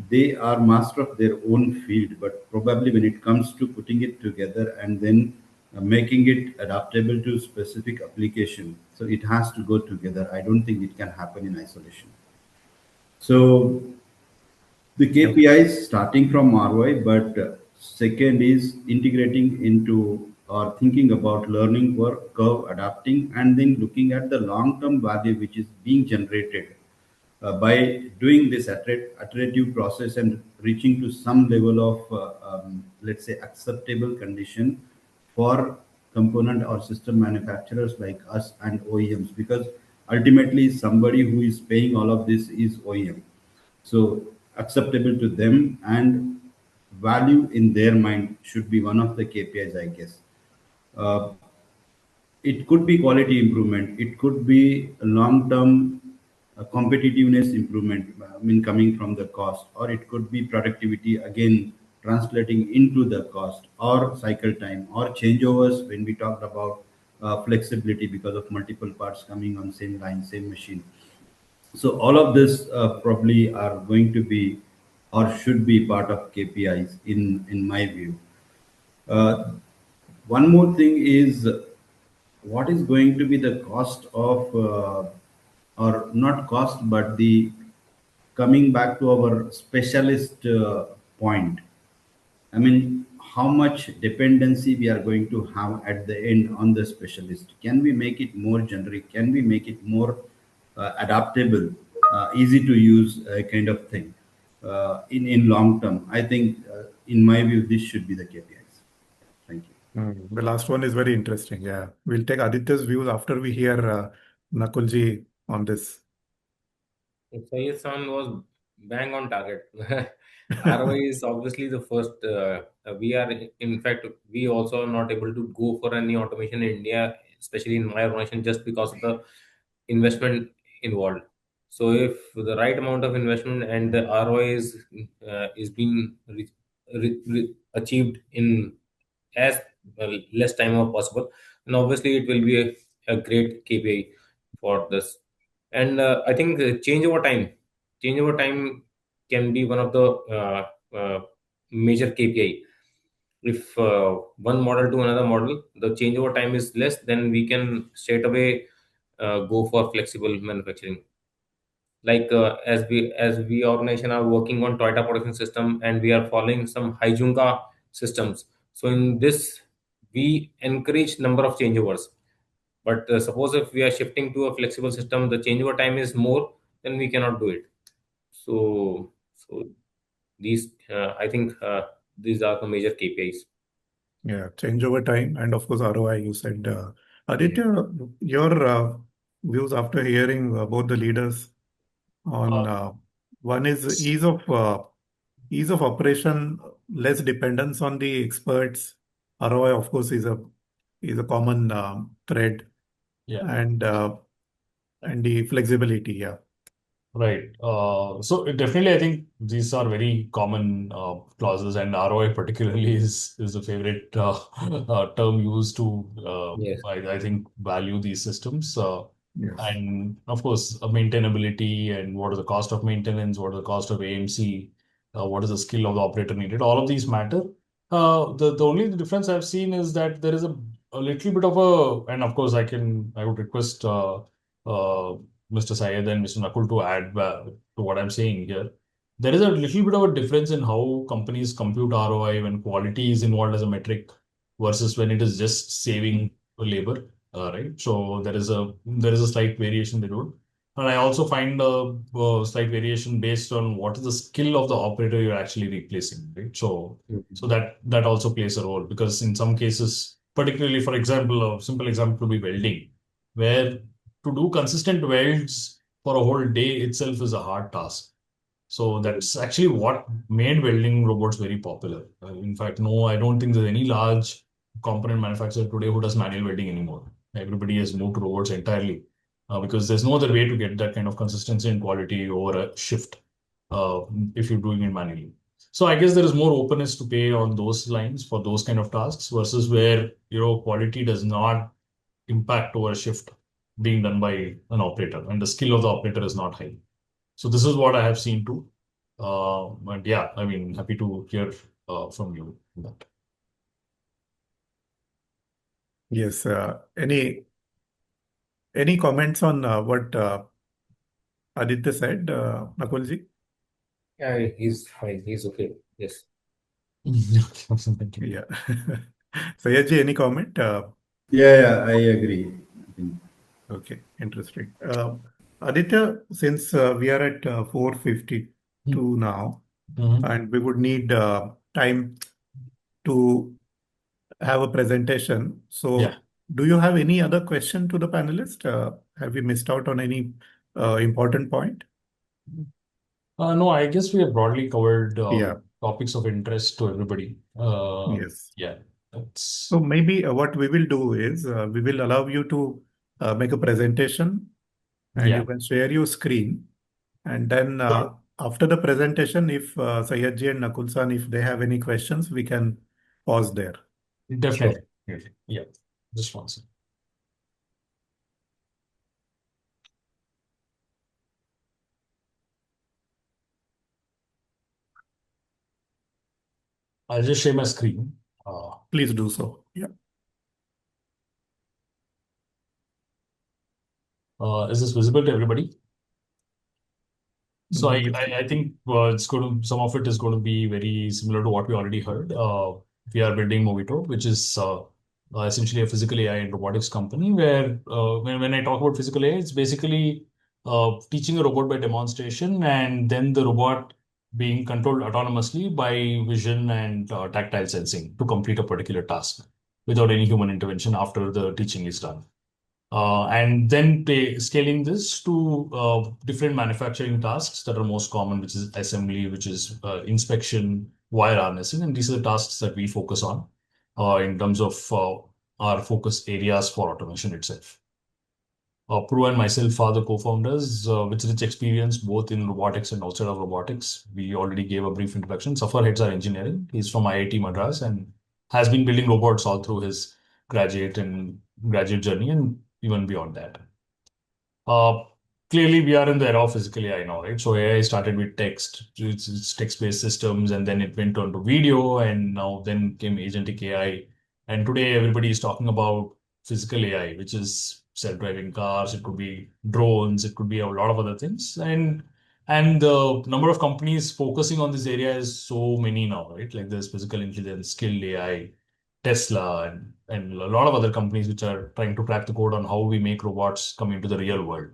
they are master of their own field, but probably when it comes to putting it together and then making it adaptable to specific application, so it has to go together. I don't think it can happen in isolation. So the Yep. KPIs starting from ROI, but second is integrating into or thinking about learning work curve, adapting, and then looking at the long-term value which is being generated by doing this iterative process and reaching to some level of, let's say, acceptable condition for component or system manufacturers like us and OEMs, because ultimately somebody who is paying all of this is OEM. So acceptable to them and value in their mind should be one of the KPIs, I guess. Uh, it could be quality improvement. It could be long term a competitiveness improvement, I mean, coming from the cost, or it could be productivity again translating into the cost, or cycle time, or changeovers when we talked about flexibility because of multiple parts coming on same line, same machine. So all of this probably are going to be or should be part of KPIs in my view. Uh, One more thing is what is going to be the cost of, or not cost, but the coming back to our specialist point. I mean, how much dependency we are going to have at the end on the specialist? Can we make it more generic? Can we make it more adaptable, easy to use kind of thing in long term? I think, in my view, this should be the KPIs. Thank you. The last one is very interesting. Yeah, we'll take Aditya's views after we hear Nakulji on this. Sayyid San was bang on target. ROI is obviously the first. We are, in fact, we also are not able to go for any automation in India, especially in my organization, just because of the investment involved. So, if the right amount of investment and the ROI is being achieved in as less time as possible, then obviously it will be a great KPI for this. And I think change over time can be one of the major KPI. If one model to another model, the change over time is less, then we can straight away go for flexible manufacturing. Like as we organization are working on Toyota production system, and we are following some Hyjunga systems. So in this, we encourage number of changeovers. But suppose if we are shifting to a flexible system, the changeover time is more, then we cannot do it. So these, I think, these are the major KPIs. Yeah, change over time and of course ROI, you said. Yeah. Aditya, your views after hearing both the leaders on Uh, one is ease of operation, less dependence on the experts. ROI, of course, is a common thread, yeah. and and the flexibility. Yeah. Right. So definitely, I think these are very common clauses, and ROI particularly is a favorite term used to Yes. I think value these systems. Yes. And of course, maintainability and what is the cost of maintenance, what is the cost of AMC, what is the skill of the operator needed. All of these matter. The only difference I've seen is that there is a little bit of a, and of course, I would request. Mr. Syed and Mr. Nakul to add to what I'm saying here. There is a little bit of a difference in how companies compute ROI when quality is involved as a metric versus when it is just saving labor, right? So there is a slight variation they do. And I also find a slight variation based on what is the skill of the operator you're actually replacing, right? So Mhm. that also plays a role because in some cases, particularly for example, a simple example would be welding, where to do consistent welds for a whole day itself is a hard task. So that's actually what made welding robots very popular. In fact, no, I don't think there's any large component manufacturer today who does manual welding anymore. Everybody has moved to robots entirely because there's no other way to get that kind of consistency and quality over a shift uh, if you're doing it manually. So I guess there is more openness to pay on those lines for those kind of tasks versus where quality does not impact over a shift being done by an operator, and the skill of the operator is not high. So this is what I have seen too. And yeah, I mean, happy to hear from you on that. Yes. Any comments on what Aditya said, Nakulji? Yeah, he's fine. He's okay. Yes. Thank you. Yeah. Sayedji, any comment? Yeah, I agree. I think. Okay, interesting. Aditya, since we are at 4:52 now, Mhm. and we would need time to have a presentation. Yeah. So, do you have any other question to the panelist? Have we missed out on any important point? No, I guess we have broadly covered Yeah, topics of interest to everybody. yes. Yeah, that's So maybe what we will do is we will allow you to make a presentation, and you can share your screen. And then after the presentation, if Sayedji and Nakul-san, if they have any questions, we can pause there. Definitely. Definitely. Yeah. Just one second. I'll just share my screen. Please do so. Yeah. Is this visible to everybody? So I think it's going to, some of it is going to be very similar to what we already heard. We are building Mowito, which is essentially a physical AI and robotics company where when I talk about physical AI, it's basically teaching a robot by demonstration and then the robot being controlled autonomously by vision and tactile sensing to complete a particular task without any human intervention after the teaching is done. And then scaling this to different manufacturing tasks that are most common, which is assembly, which is inspection, wire harnessing, and these are the tasks that we focus on in terms of our focus areas for automation itself. Pru and myself are the co-founders with rich experience both in robotics and outside of robotics. We already gave a brief introduction. Safar heads our engineering. He's from IIT Madras and has been building robots all through his graduate journey and even beyond that. Uh, Clearly, we are in the era of physical AI now, right? So AI started with text, it's text-based systems, and then it went on to video, and now then came agentic AI. And today, everybody is talking about physical AI, which is self-driving cars. It could be drones. It could be a lot of other things. And the number of companies focusing on this area is so many now, right? Like there's physical intelligence, skilled AI, Tesla, and a lot of other companies which are trying to crack the code on how we make robots come into the real world.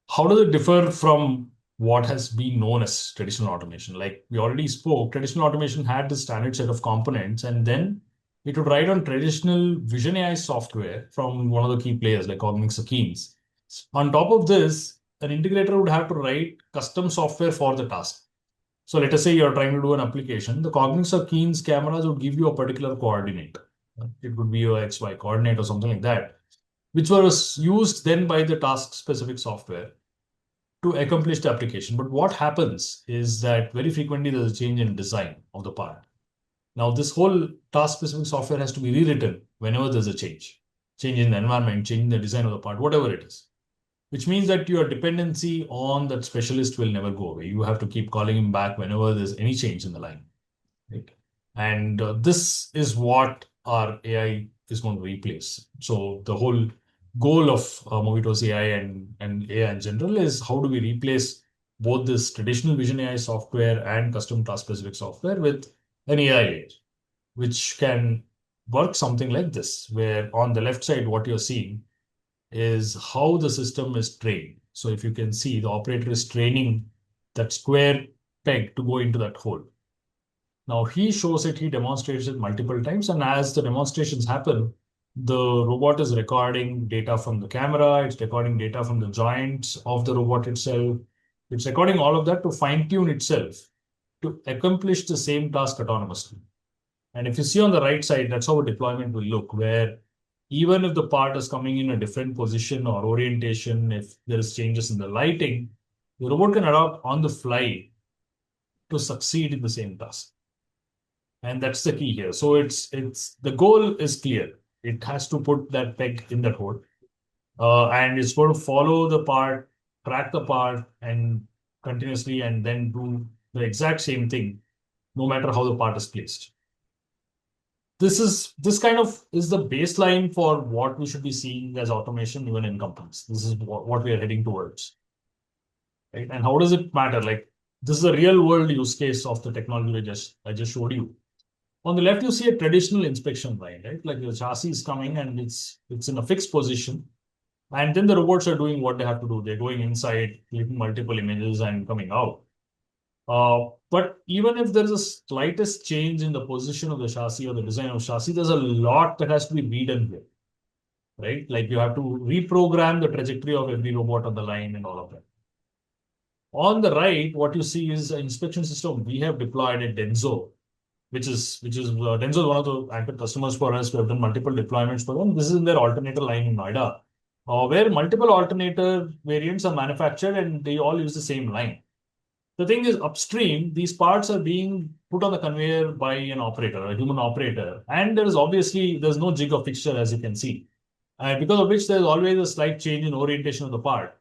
How does it differ from what has been known as traditional automation? Like we already spoke, traditional automation had the standard set of components, and then it would ride on traditional Vision AI software from one of the key players like Cognix or Keynes. On top of this, an integrator would have to write custom software for the task. So let us say you're trying to do an application. The Cognix or Keynes cameras would give you a particular coordinate. It could be your XY coordinate or something like that, which was used then by the task-specific software to accomplish the application. But what happens is that very frequently there's a change in design of the part. Now, this whole task-specific software has to be rewritten whenever there's a change in the environment, change in the design of the part, whatever it is. Which means that your dependency on that specialist will never go away. You have to keep calling him back whenever there's any change in the line. Right? And this is what our AI is going to replace. So the whole goal of Mowito's AI and AI in general is how do we replace both this traditional Vision AI software and custom task-specific software with an AI layer, which can work something like this, where on the left side, what you're seeing is how the system is trained. So if you can see, the operator is training that square peg to go into that hole. Now he shows it, he demonstrates it multiple times, and as the demonstrations happen, the robot is recording data from the camera, it's recording data from the joints of the robot itself, it's recording all of that to fine-tune itself to accomplish the same task autonomously. And if you see on the right side, that's how a deployment will look, where even if the part is coming in a different position or orientation, if there is changes in the lighting, the robot can adapt on the fly to succeed in the same task. And that's the key here. So it's the goal is clear. It has to put that peg in that hole. And it's going to follow the part, track the part, and continuously, and then do the exact same thing, no matter how the part is placed. This kind of is the baseline for what we should be seeing as automation even in companies. This is what we are heading towards. Right? And how does it matter? Like this is a real world use case of the technology I just showed you. On the left, you see a traditional inspection line, right? Like the chassis is coming and it's in a fixed position. And then the robots are doing what they have to do. They're going inside, clicking multiple images and coming out. But even if there's a slightest change in the position of the chassis or the design of chassis, there's a lot that has to be redone here, right? Like you have to reprogram the trajectory of every robot on the line and all of that. On the right, what you see is an inspection system we have deployed at Denso, which is Denso is one of the anchor customers for us. We have done multiple deployments for them. This is in their alternator line in Noida. where multiple alternator variants are manufactured and they all use the same line. The thing is, upstream, these parts are being put on the conveyor by an operator, a human operator, and there's no jig or fixture, as you can see, because of which there's always a slight change in orientation of the part.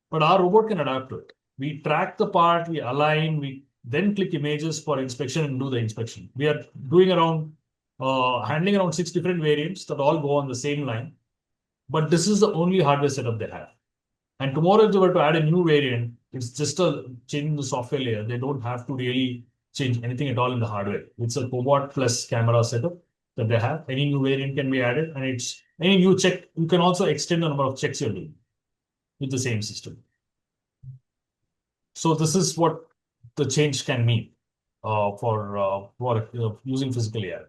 But our robot can adapt to it. We track the part, we align, we then click images for inspection and do the inspection. We are handling around 6 different variants that all go on the same line. But this is the only hardware setup they have. And tomorrow, if they were to add a new variant, it's just a change in the software layer. They don't have to really change anything at all in the hardware. It's a cobot plus camera setup that they have. Any new variant can be added, and it's any new check. You can also extend the number of checks you're doing with the same system. So this is what the change can mean for using physical AI.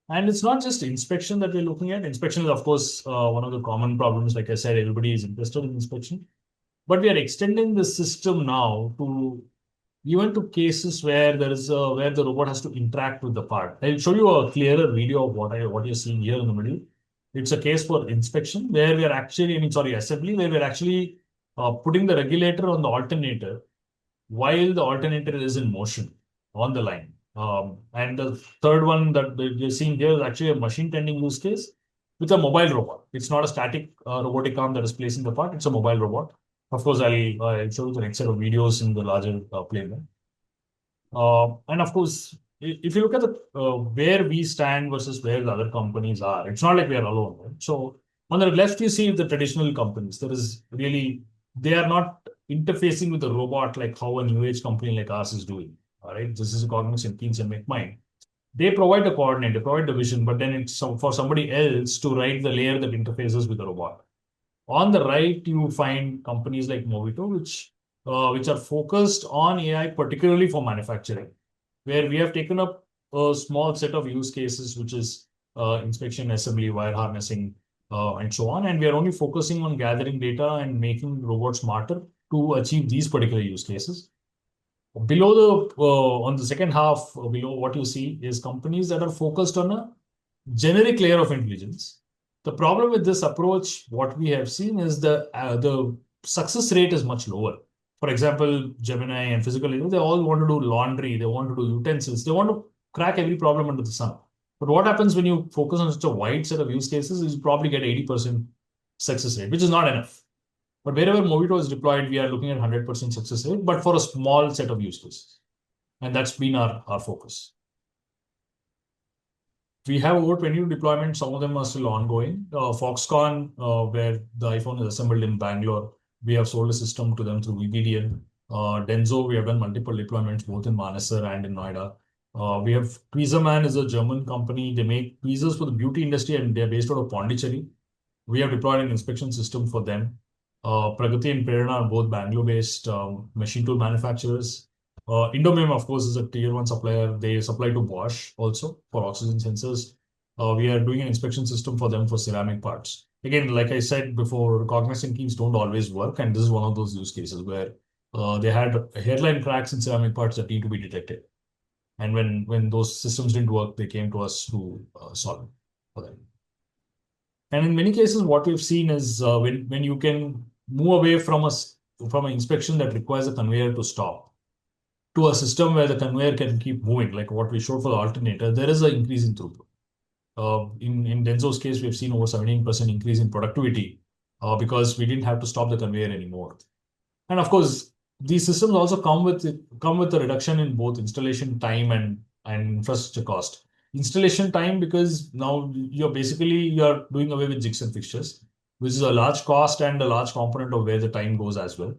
And it's not just inspection that we're looking at. Inspection is, of course, one of the common problems. Like I said, everybody is interested in inspection. But we are extending the system now to even to cases where where the robot has to interact with the part. I'll show you a clearer video of what you're seeing here in the middle. It's a case for inspection where we are actually, assembly, where we're actually putting the regulator on the alternator while the alternator is in motion on the line. And the third one that you're seeing here is actually a machine tending use case with a mobile robot. It's not a static robotic arm that is placing the part, it's a mobile robot. Of course, I'll show you the next set of videos in the larger playground. And of course, if you look at where we stand versus where the other companies are, it's not like we are alone. Right? So on the left, you see the traditional companies. They are not interfacing with the robot like how a new age company like ours is doing. All right, this is a Cognizant, Keynes, and MakeMind. They provide the coordinate, they provide the vision, but then it's for somebody else to write the layer that interfaces with the robot. On the right, you find companies like Mowito, which are focused on AI, particularly for manufacturing, where we have taken up a small set of use cases, which is inspection, assembly, wire harnessing, and so on. And we are only focusing on gathering data and making robots smarter to achieve these particular use cases. Below on the second half, below what you see is companies that are focused on a generic layer of intelligence. The problem with this approach, what we have seen is the success rate is much lower. For example, Gemini and physical AI, they all want to do laundry, they want to do utensils, they want to crack every problem under the sun. But what happens when you focus on such a wide set of use cases is you probably get 80% success rate, which is not enough. But wherever Mowito is deployed, we are looking at 100% success rate, but for a small set of use cases. And that's been our focus. We have over 20 deployments. Some of them are still ongoing. Foxconn, where the iPhone is assembled in Bangalore, we have sold a system to them through VBDN. Denso, we have done multiple deployments both in Manesar and in Noida. We have Tweezerman is a German company. They make tweezers for the beauty industry and they're based out of Pondicherry. We have deployed an inspection system for them. Pragati and Prerna are both Bangalore-based machine tool manufacturers. Indomim, of course, is a tier 1 supplier. They supply to Bosch also for oxygen sensors. We are doing an inspection system for them for ceramic parts. Again, like I said before, Cognizant keys don't always work, and this is one of those use cases where they had hairline cracks in ceramic parts that need to be detected. And when those systems didn't work, they came to us to solve it for them. And in many cases, what we've seen is when you can move away from an inspection that requires a conveyor to stop to a system where the conveyor can keep moving, like what we showed for the alternator, there is an increase in throughput. In Denso's case, we've seen over 17% increase in productivity because we didn't have to stop the conveyor anymore. And of course, these systems also come with a reduction in both installation time and infrastructure cost. Installation time, because now you're doing away with jigs and fixtures, which is a large cost and a large component of where the time goes as well.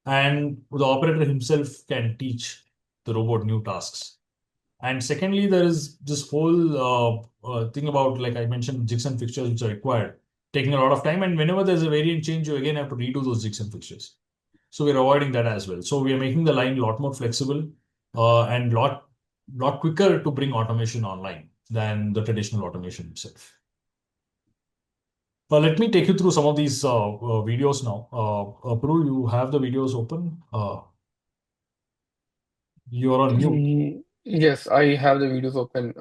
And the operator himself can teach the robot new tasks. And secondly, there is this whole thing about, like I mentioned, jigs and fixtures which are required, taking a lot of time. And whenever there's a variant change, you again have to redo those jigs and fixtures. So we're avoiding that as well. So we are making the line a lot more flexible and lot quicker to bring automation online than the traditional automation itself. Let me take you through some of these videos now. Puru, you have the videos open. You're on mute. Yes, I have the videos open.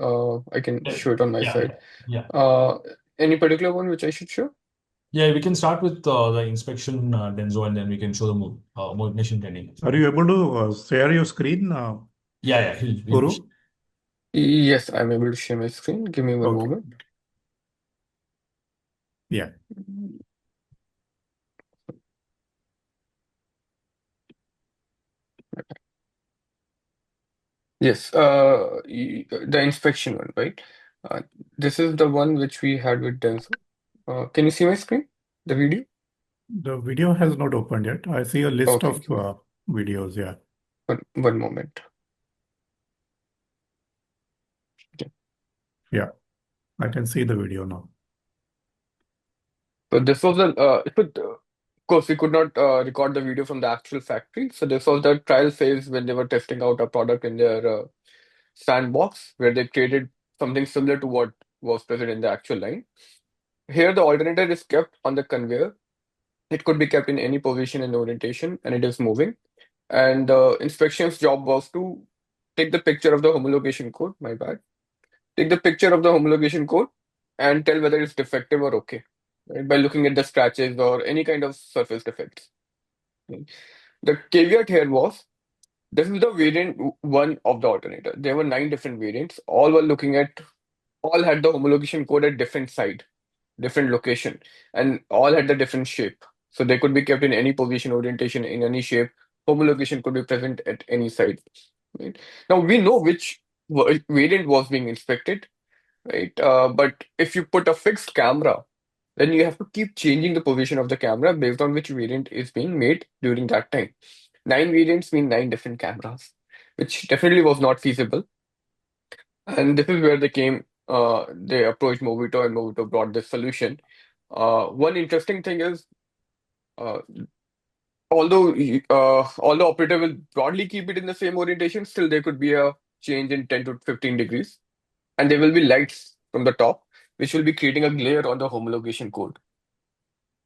I can show it on my side. Yeah. Any particular one which I should show? Yeah, we can start with the inspection, Denzo, and then we can show the machine training. Are you able to share your screen, Yeah, he'll Puru? Yes, I'm able to share my screen. Give me one Okay. moment. Yeah. Yes, the inspection one, right? Uh, this is the one which we had with Denso. Can you see my screen? The video? The video has not opened yet. I see a list Okay, of videos. Yeah. one moment. Okay. Yeah. I can see the video now. So this was of course, we could not record the video from the actual factory. So this was the trial phase when they were testing out a product in their sandbox, where they created something similar to what was present in the actual line. Here, the alternator is kept on the conveyor. It could be kept in any position and orientation, and it is moving. And the inspection's job was to take the picture of the homologation code, my bad. Take the picture of the homologation code and tell whether it's defective or okay, right, by looking at the scratches or any kind of surface defects. Right. The caveat here was this is the variant one of the alternator. There were 9 different variants. All had the homologation code at different side, different location, and all had the different shape. So they could be kept in any position, orientation, in any shape. Homologation could be present at any side. Right? Now we know which variant was being inspected, right? But if you put a fixed camera, then you have to keep changing the position of the camera based on which variant is being made during that time. 9 variants mean 9 different cameras, which definitely was not feasible. And this is where they approached Mowito, and Mowito brought this solution. One interesting thing is, uh, although operator will broadly keep it in the same orientation, still there could be a change in 10 to 15 degrees, and there will be lights from the top, which will be creating a glare on the homologation code.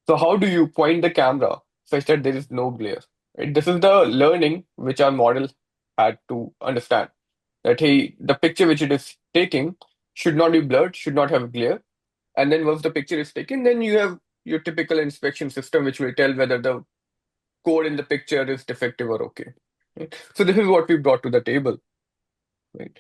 So how do you point the camera such that there is no glare? Right? This is the learning which our model had to understand. That hey, the picture which it is taking should not be blurred, should not have glare. And then once the picture is taken, then you have your typical inspection system which will tell whether the code in the picture is defective or okay. Right? So this is what we brought to the table. Right?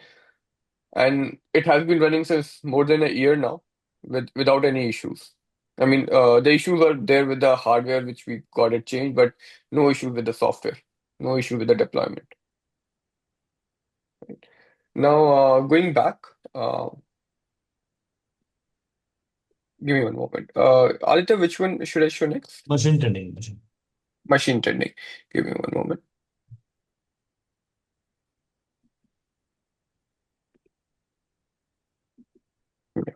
And it has been running since more than a year now without any issues. I mean, the issues are there with the hardware, which we got it changed, but no issue with the software, no issue with the deployment. Right. Now, going back, give me one moment. Aditya, which one should I show next? Machine training. Machine training. Give me one moment. Yeah.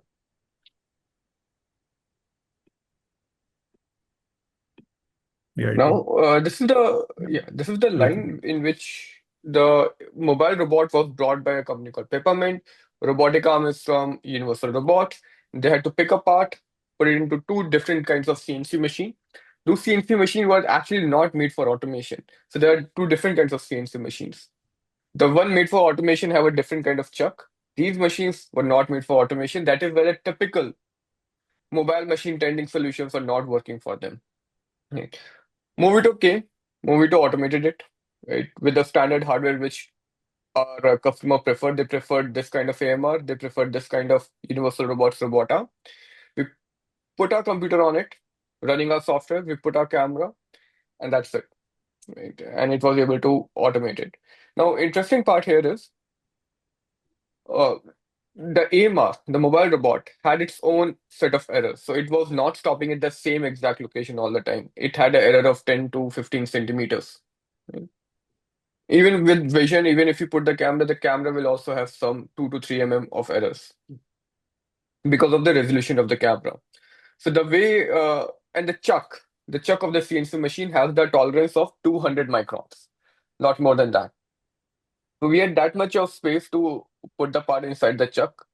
Yeah. Now, this is the line in which the mobile robot was brought by a company called Peppermint. Robotic arm is from Universal Robots. They had to pick apart, put it into 2 different kinds of CNC machine. Those CNC machines were actually not made for automation. So there are 2 different kinds of CNC machines. The one made for automation have a different kind of chuck. These machines were not made for automation. That is where the typical mobile machine tending solutions are not working for them. Right. Mowito came, Mowito automated it, right, with the standard hardware which our customer preferred. They preferred this kind of AMR, they preferred this kind of Universal Robots robota. We put our computer on it, running our software, we put our camera, and that's it. Right? And it was able to automate it. Now, interesting part here is uh, the AMR, the mobile robot, had its own set of errors. So it was not stopping at the same exact location all the time. It had an error of 10 to 15 centimeters. Right? Even with vision, even if you put the camera will also have some 2 to 3 of errors because of the resolution of the camera. So the way and the chuck of the CNC machine has the tolerance of 200 microns, not more than that. So we had that much of space to put the part inside the chuck.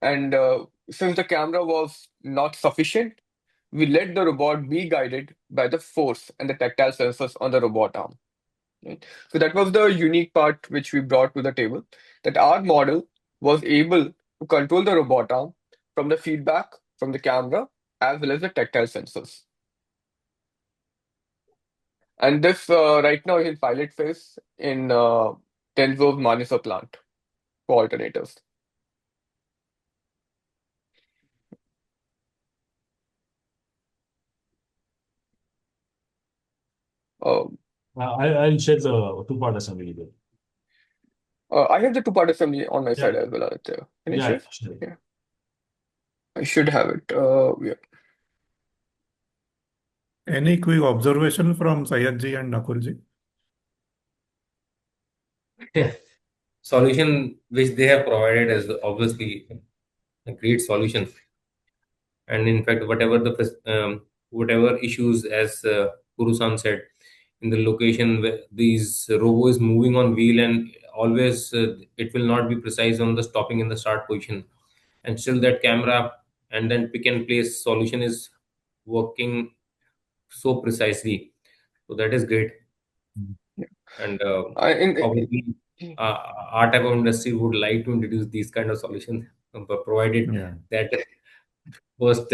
And since the camera was not sufficient, we let the robot be guided by the force and the tactile sensors on the robot arm. Right? So that was the unique part which we brought to the table, that our model was able to control the robot arm from the feedback from the camera as well as the tactile sensors. And this right now is in pilot phase in Tenzo's Manesar plant for alternators. Uh, I'll share the two-part assembly there. I have the two-part assembly on my Yeah, side as well, Aditya. Can you share? sure. Yeah, I should have it. Yeah. Any quick observation from Sayadji and Nakulji? Solution which they have provided is obviously a great solution. And in fact, whatever issues, as Kurusan said, in the location where these robo is moving on wheel, and always it will not be precise on the stopping in the start position, and still that camera and then pick and place solution is working so precisely. So that is great. And obviously, our type of industry would like to introduce these kind of solutions, but provided Yeah. that first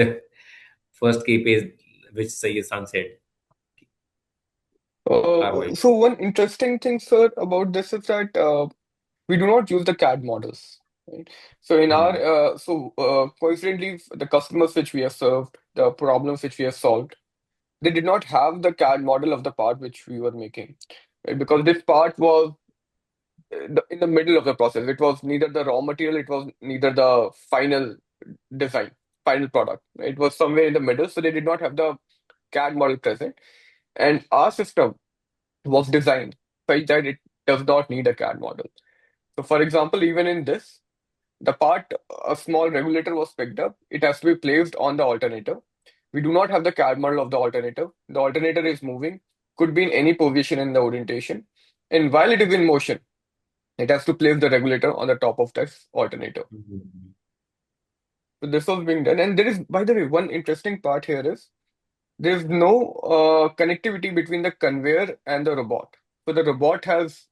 first KPIs, which Sayyisan said, are wise. So one interesting thing, sir, about this is that we do not use the CAD models. Right? So in our coincidentally, the customers which we have served, the problems which we have solved, they did not have the CAD model of the part which we were making, right? Because this part was in the middle of the process. It was neither the raw material, it was neither the final design, final product. Right? It was somewhere in the middle, so they did not have the CAD model present. And our system was designed such that it does not need a CAD model. So, for example, even in this, the part a small regulator was picked up, it has to be placed on the alternator. We do not have the CAD model of the alternator. The alternator is moving, could be in any position in the orientation. And while it is in motion, it has to place the regulator on the top of this alternator. So this was being done. And there is, by the way, one interesting part here is there's no connectivity between the conveyor and the robot. So the robot has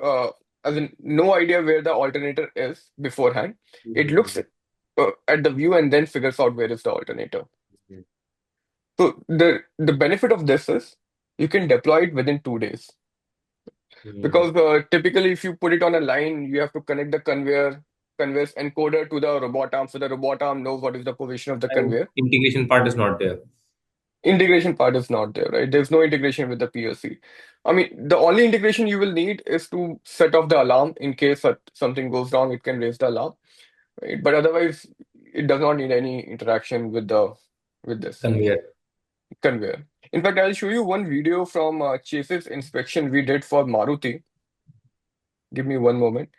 uh, as in no idea where the alternator is beforehand. It looks at the view and then figures out where is the alternator. So the benefit of this is you can deploy it within 2 days. Because typically if you put it on a line, you have to connect the conveyor's encoder to the robot arm, so the robot arm knows what is the position of the And conveyor. integration part is not there. Integration part is not there, right? There's no integration with the PLC. I mean, the only integration you will need is to set off the alarm in case that something goes wrong, it can raise the alarm, right? But otherwise, it does not need any interaction with this Conveyor. conveyor. In fact, I'll show you one video from Chase's inspection we did for Maruti. Give me one moment.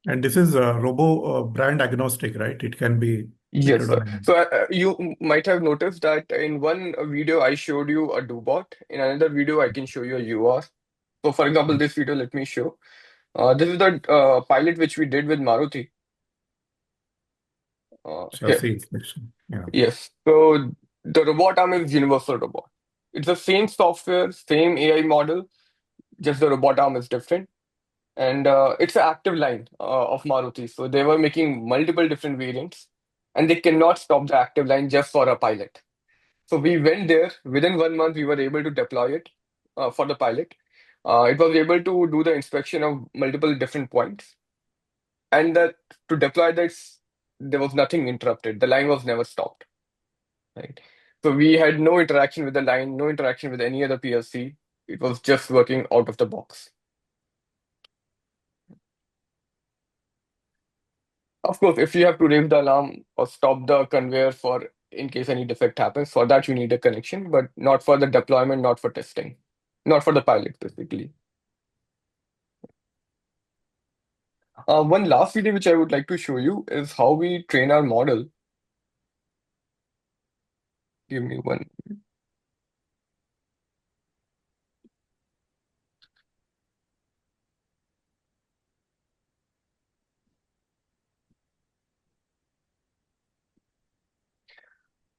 And this is robo brand agnostic, right? It can be Yes, fitted sir. on. So you might have noticed that in one video I showed you a DoBot. In another video, I can show you a UR. So for example, this video, let me show. This is the pilot which we did with Maruti. Here. Chassis inspection. Yeah. Yes. So the robot arm is Universal Robot. It's the same software, same AI model, just the robot arm is different. And it's an active line of Maruti. So they were making multiple different variants, and they cannot stop the active line just for a pilot. So we went there. Within 1 month, we were able to deploy it for the pilot. It was able to do the inspection of multiple different points. And that to deploy this, there was nothing interrupted. The line was never stopped. Right. So we had no interaction with the line, no interaction with any other PLC. It was just working out of the box. Of course, if you have to raise the alarm or stop the conveyor for in case any defect happens, for that you need a connection, but not for the deployment, not for testing, not for the pilot basically. One last video which I would like to show you is how we train our model. Give me one.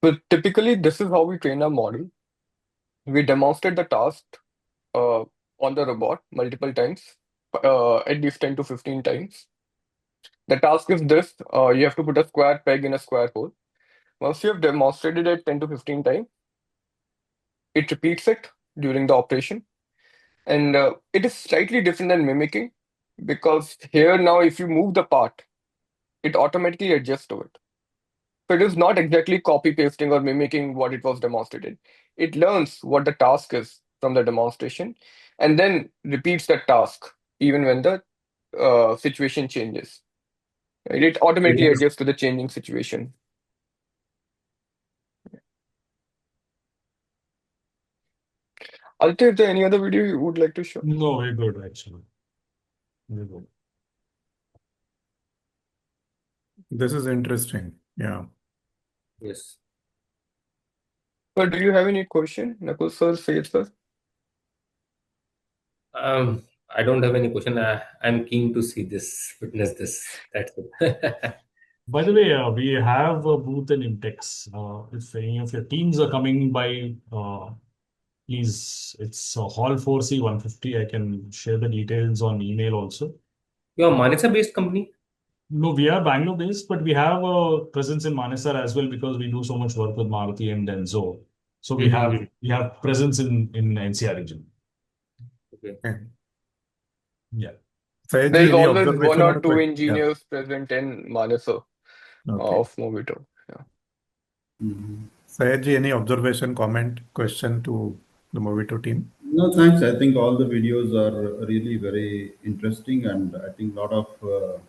So typically, this is how we train our model. We demonstrate the task on the robot multiple times, at least 10 to 15 times. The task is this: you have to put a square peg in a square hole. Once you have demonstrated it 10 to 15 times, it repeats it during the operation. And it is slightly different than mimicking, because here now, if you move the part, it automatically adjusts to it. So it is not exactly copy pasting or mimicking what it was demonstrated. It learns what the task is from the demonstration and then repeats that task even when the situation changes. Right? It automatically Yes. adjusts to the changing situation. Aditya, is there any other video you would like to show? No, we're good, actually. We're good. This is interesting. Yeah. Yes. But do you have any question, Nakul sir, Sayed sir? I don't have any question. I'm keen to see this, witness this. That's it. By the way, we have a booth in Imtex. If any of your teams are coming by, please, it's Hall 4C 150. I can share the details on email also. You're a Manisa-based company? No, we are Bangalore based, but we have a presence in Manesar as well because we do so much work with Maruti and Denso. So Mm-hmm. we have presence in NCR region. Okay. Yeah. Yeah. Sayedji, There's any always one observation or or two question? Yeah. engineers present in Manasa Okay. of Mowito. Yeah. Mhm. Sayedji, any observation, comment, question to the Mowito team? No, thanks. I think all the videos are really very interesting, and I think a lot of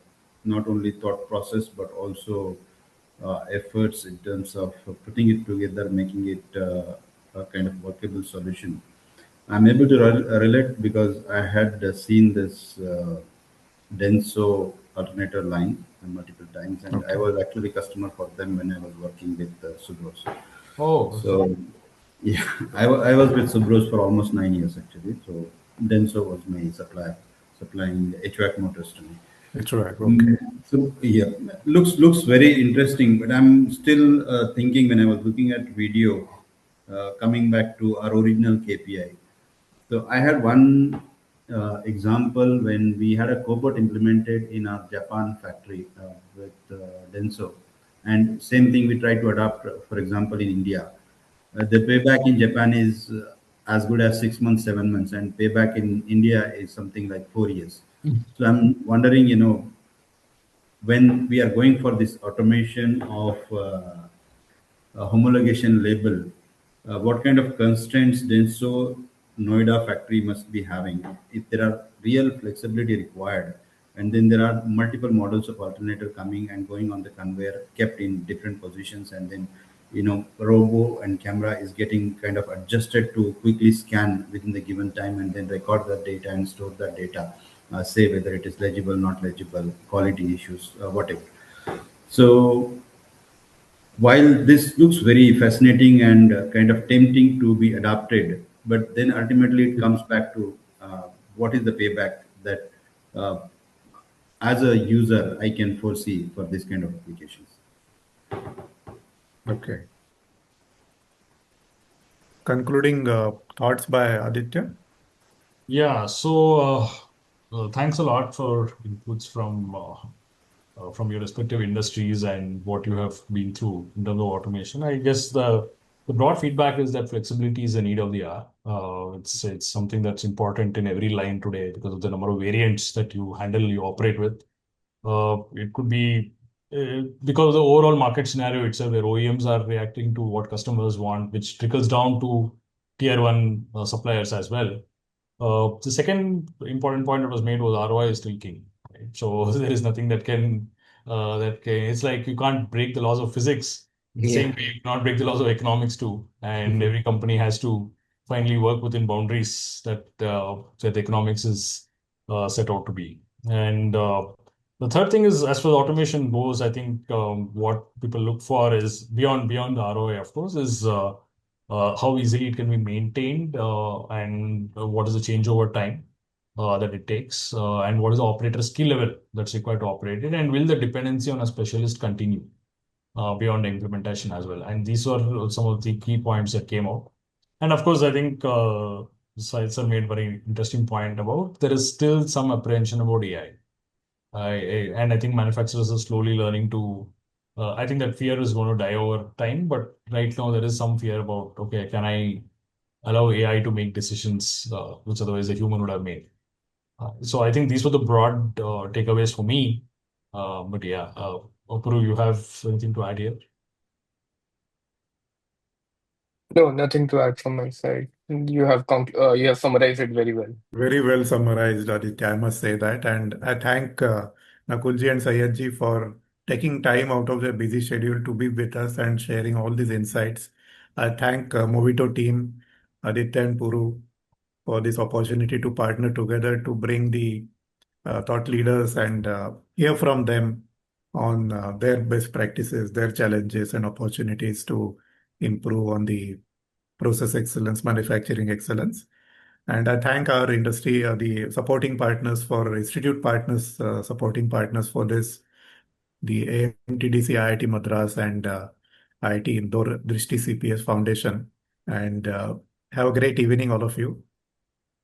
not only thought process but also efforts in terms of putting it together, making it a kind of workable solution. I'm able to relate because I had seen this Denso alternator line multiple times, and I Okay. was actually customer for them when I was working with Subros. Oh, okay. So yeah, I was with Subros for almost 9 years actually. So Denso was my supplier, supplying HVAC motors to me. It's right. Okay. So yeah, looks very interesting. But I'm still thinking when I was looking at video, coming back to our original KPI. So I had one example when we had a cobot implemented in our Japan factory with Denso, and same thing we try to adopt, for example, in India. The payback in Japan is as good as 6 months, 7 months, and payback in India is something like 4 years. So I'm wondering, when we are going for this automation of homologation label, what kind of constraints Denso Noida factory must be having? If there are real flexibility required, and then there are multiple models of alternator coming and going on the conveyor, kept in different positions, and then robo and camera is getting kind of adjusted to quickly scan within the given time and then record that data and store that data, say whether it is legible, not legible, quality issues, whatever. So while this looks very fascinating and kind of tempting to be adopted, but then ultimately it comes back to what is the payback that uh, as a user I can foresee for this kind of applications. Okay. Concluding thoughts by Aditya. Yeah. So thanks a lot for inputs from your respective industries and what you have been through in terms of automation. I guess the broad feedback is that flexibility is a need of the hour. It's something that's important in every line today because of the number of variants that you handle, you operate with. It could be because of the overall market scenario itself, where OEMs are reacting to what customers want, which trickles down to tier one suppliers as well. The second important point that was made was ROI is still king, right? So there is nothing it's like you can't break the laws of physics. In the same Yeah. way, you cannot break the laws of economics too. And every company has to finally work within boundaries that economics is set out to be. And the third thing is, as far as automation goes, I think what people look for is beyond the ROI, of course, is how easily it can be maintained, and what is the change over time that it takes, and what is the operator skill level that's required to operate it, and will the dependency on a specialist continue beyond the implementation as well. And these were some of the key points that came out. And of course, I think Said sir made very interesting point about there is still some apprehension about AI. And I think manufacturers are slowly learning to. I think that fear is going to die over time, but right now there is some fear about, okay, can I allow AI to make decisions which otherwise a human would have made? So I think these were the broad takeaways for me. But yeah, Puru, you have anything to add here? No, nothing to add from my side. You have summarized it very well. Very well summarized, Aditya, I must say that. And I thank Nakulji and Sayedji for taking time out of their busy schedule to be with us and sharing all these insights. I thank Mowito team, Aditya and Puru, for this opportunity to partner together to bring the thought leaders and hear from them on their best practices, their challenges and opportunities to improve on the process excellence, manufacturing excellence. And I thank our industry, the supporting partners for institute partners, supporting partners for this, the AMTDC, IIT Madras, and IIT Indore Drishti CPS Foundation. And have a great evening, all of you.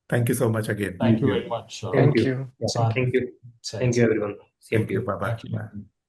Thank you so much again. Thank Thank you you. very much, Thank Thank you. you. Yeah, San. thank you. Thank you, everyone. Same Thank to you. you. Bye bye. Thank you.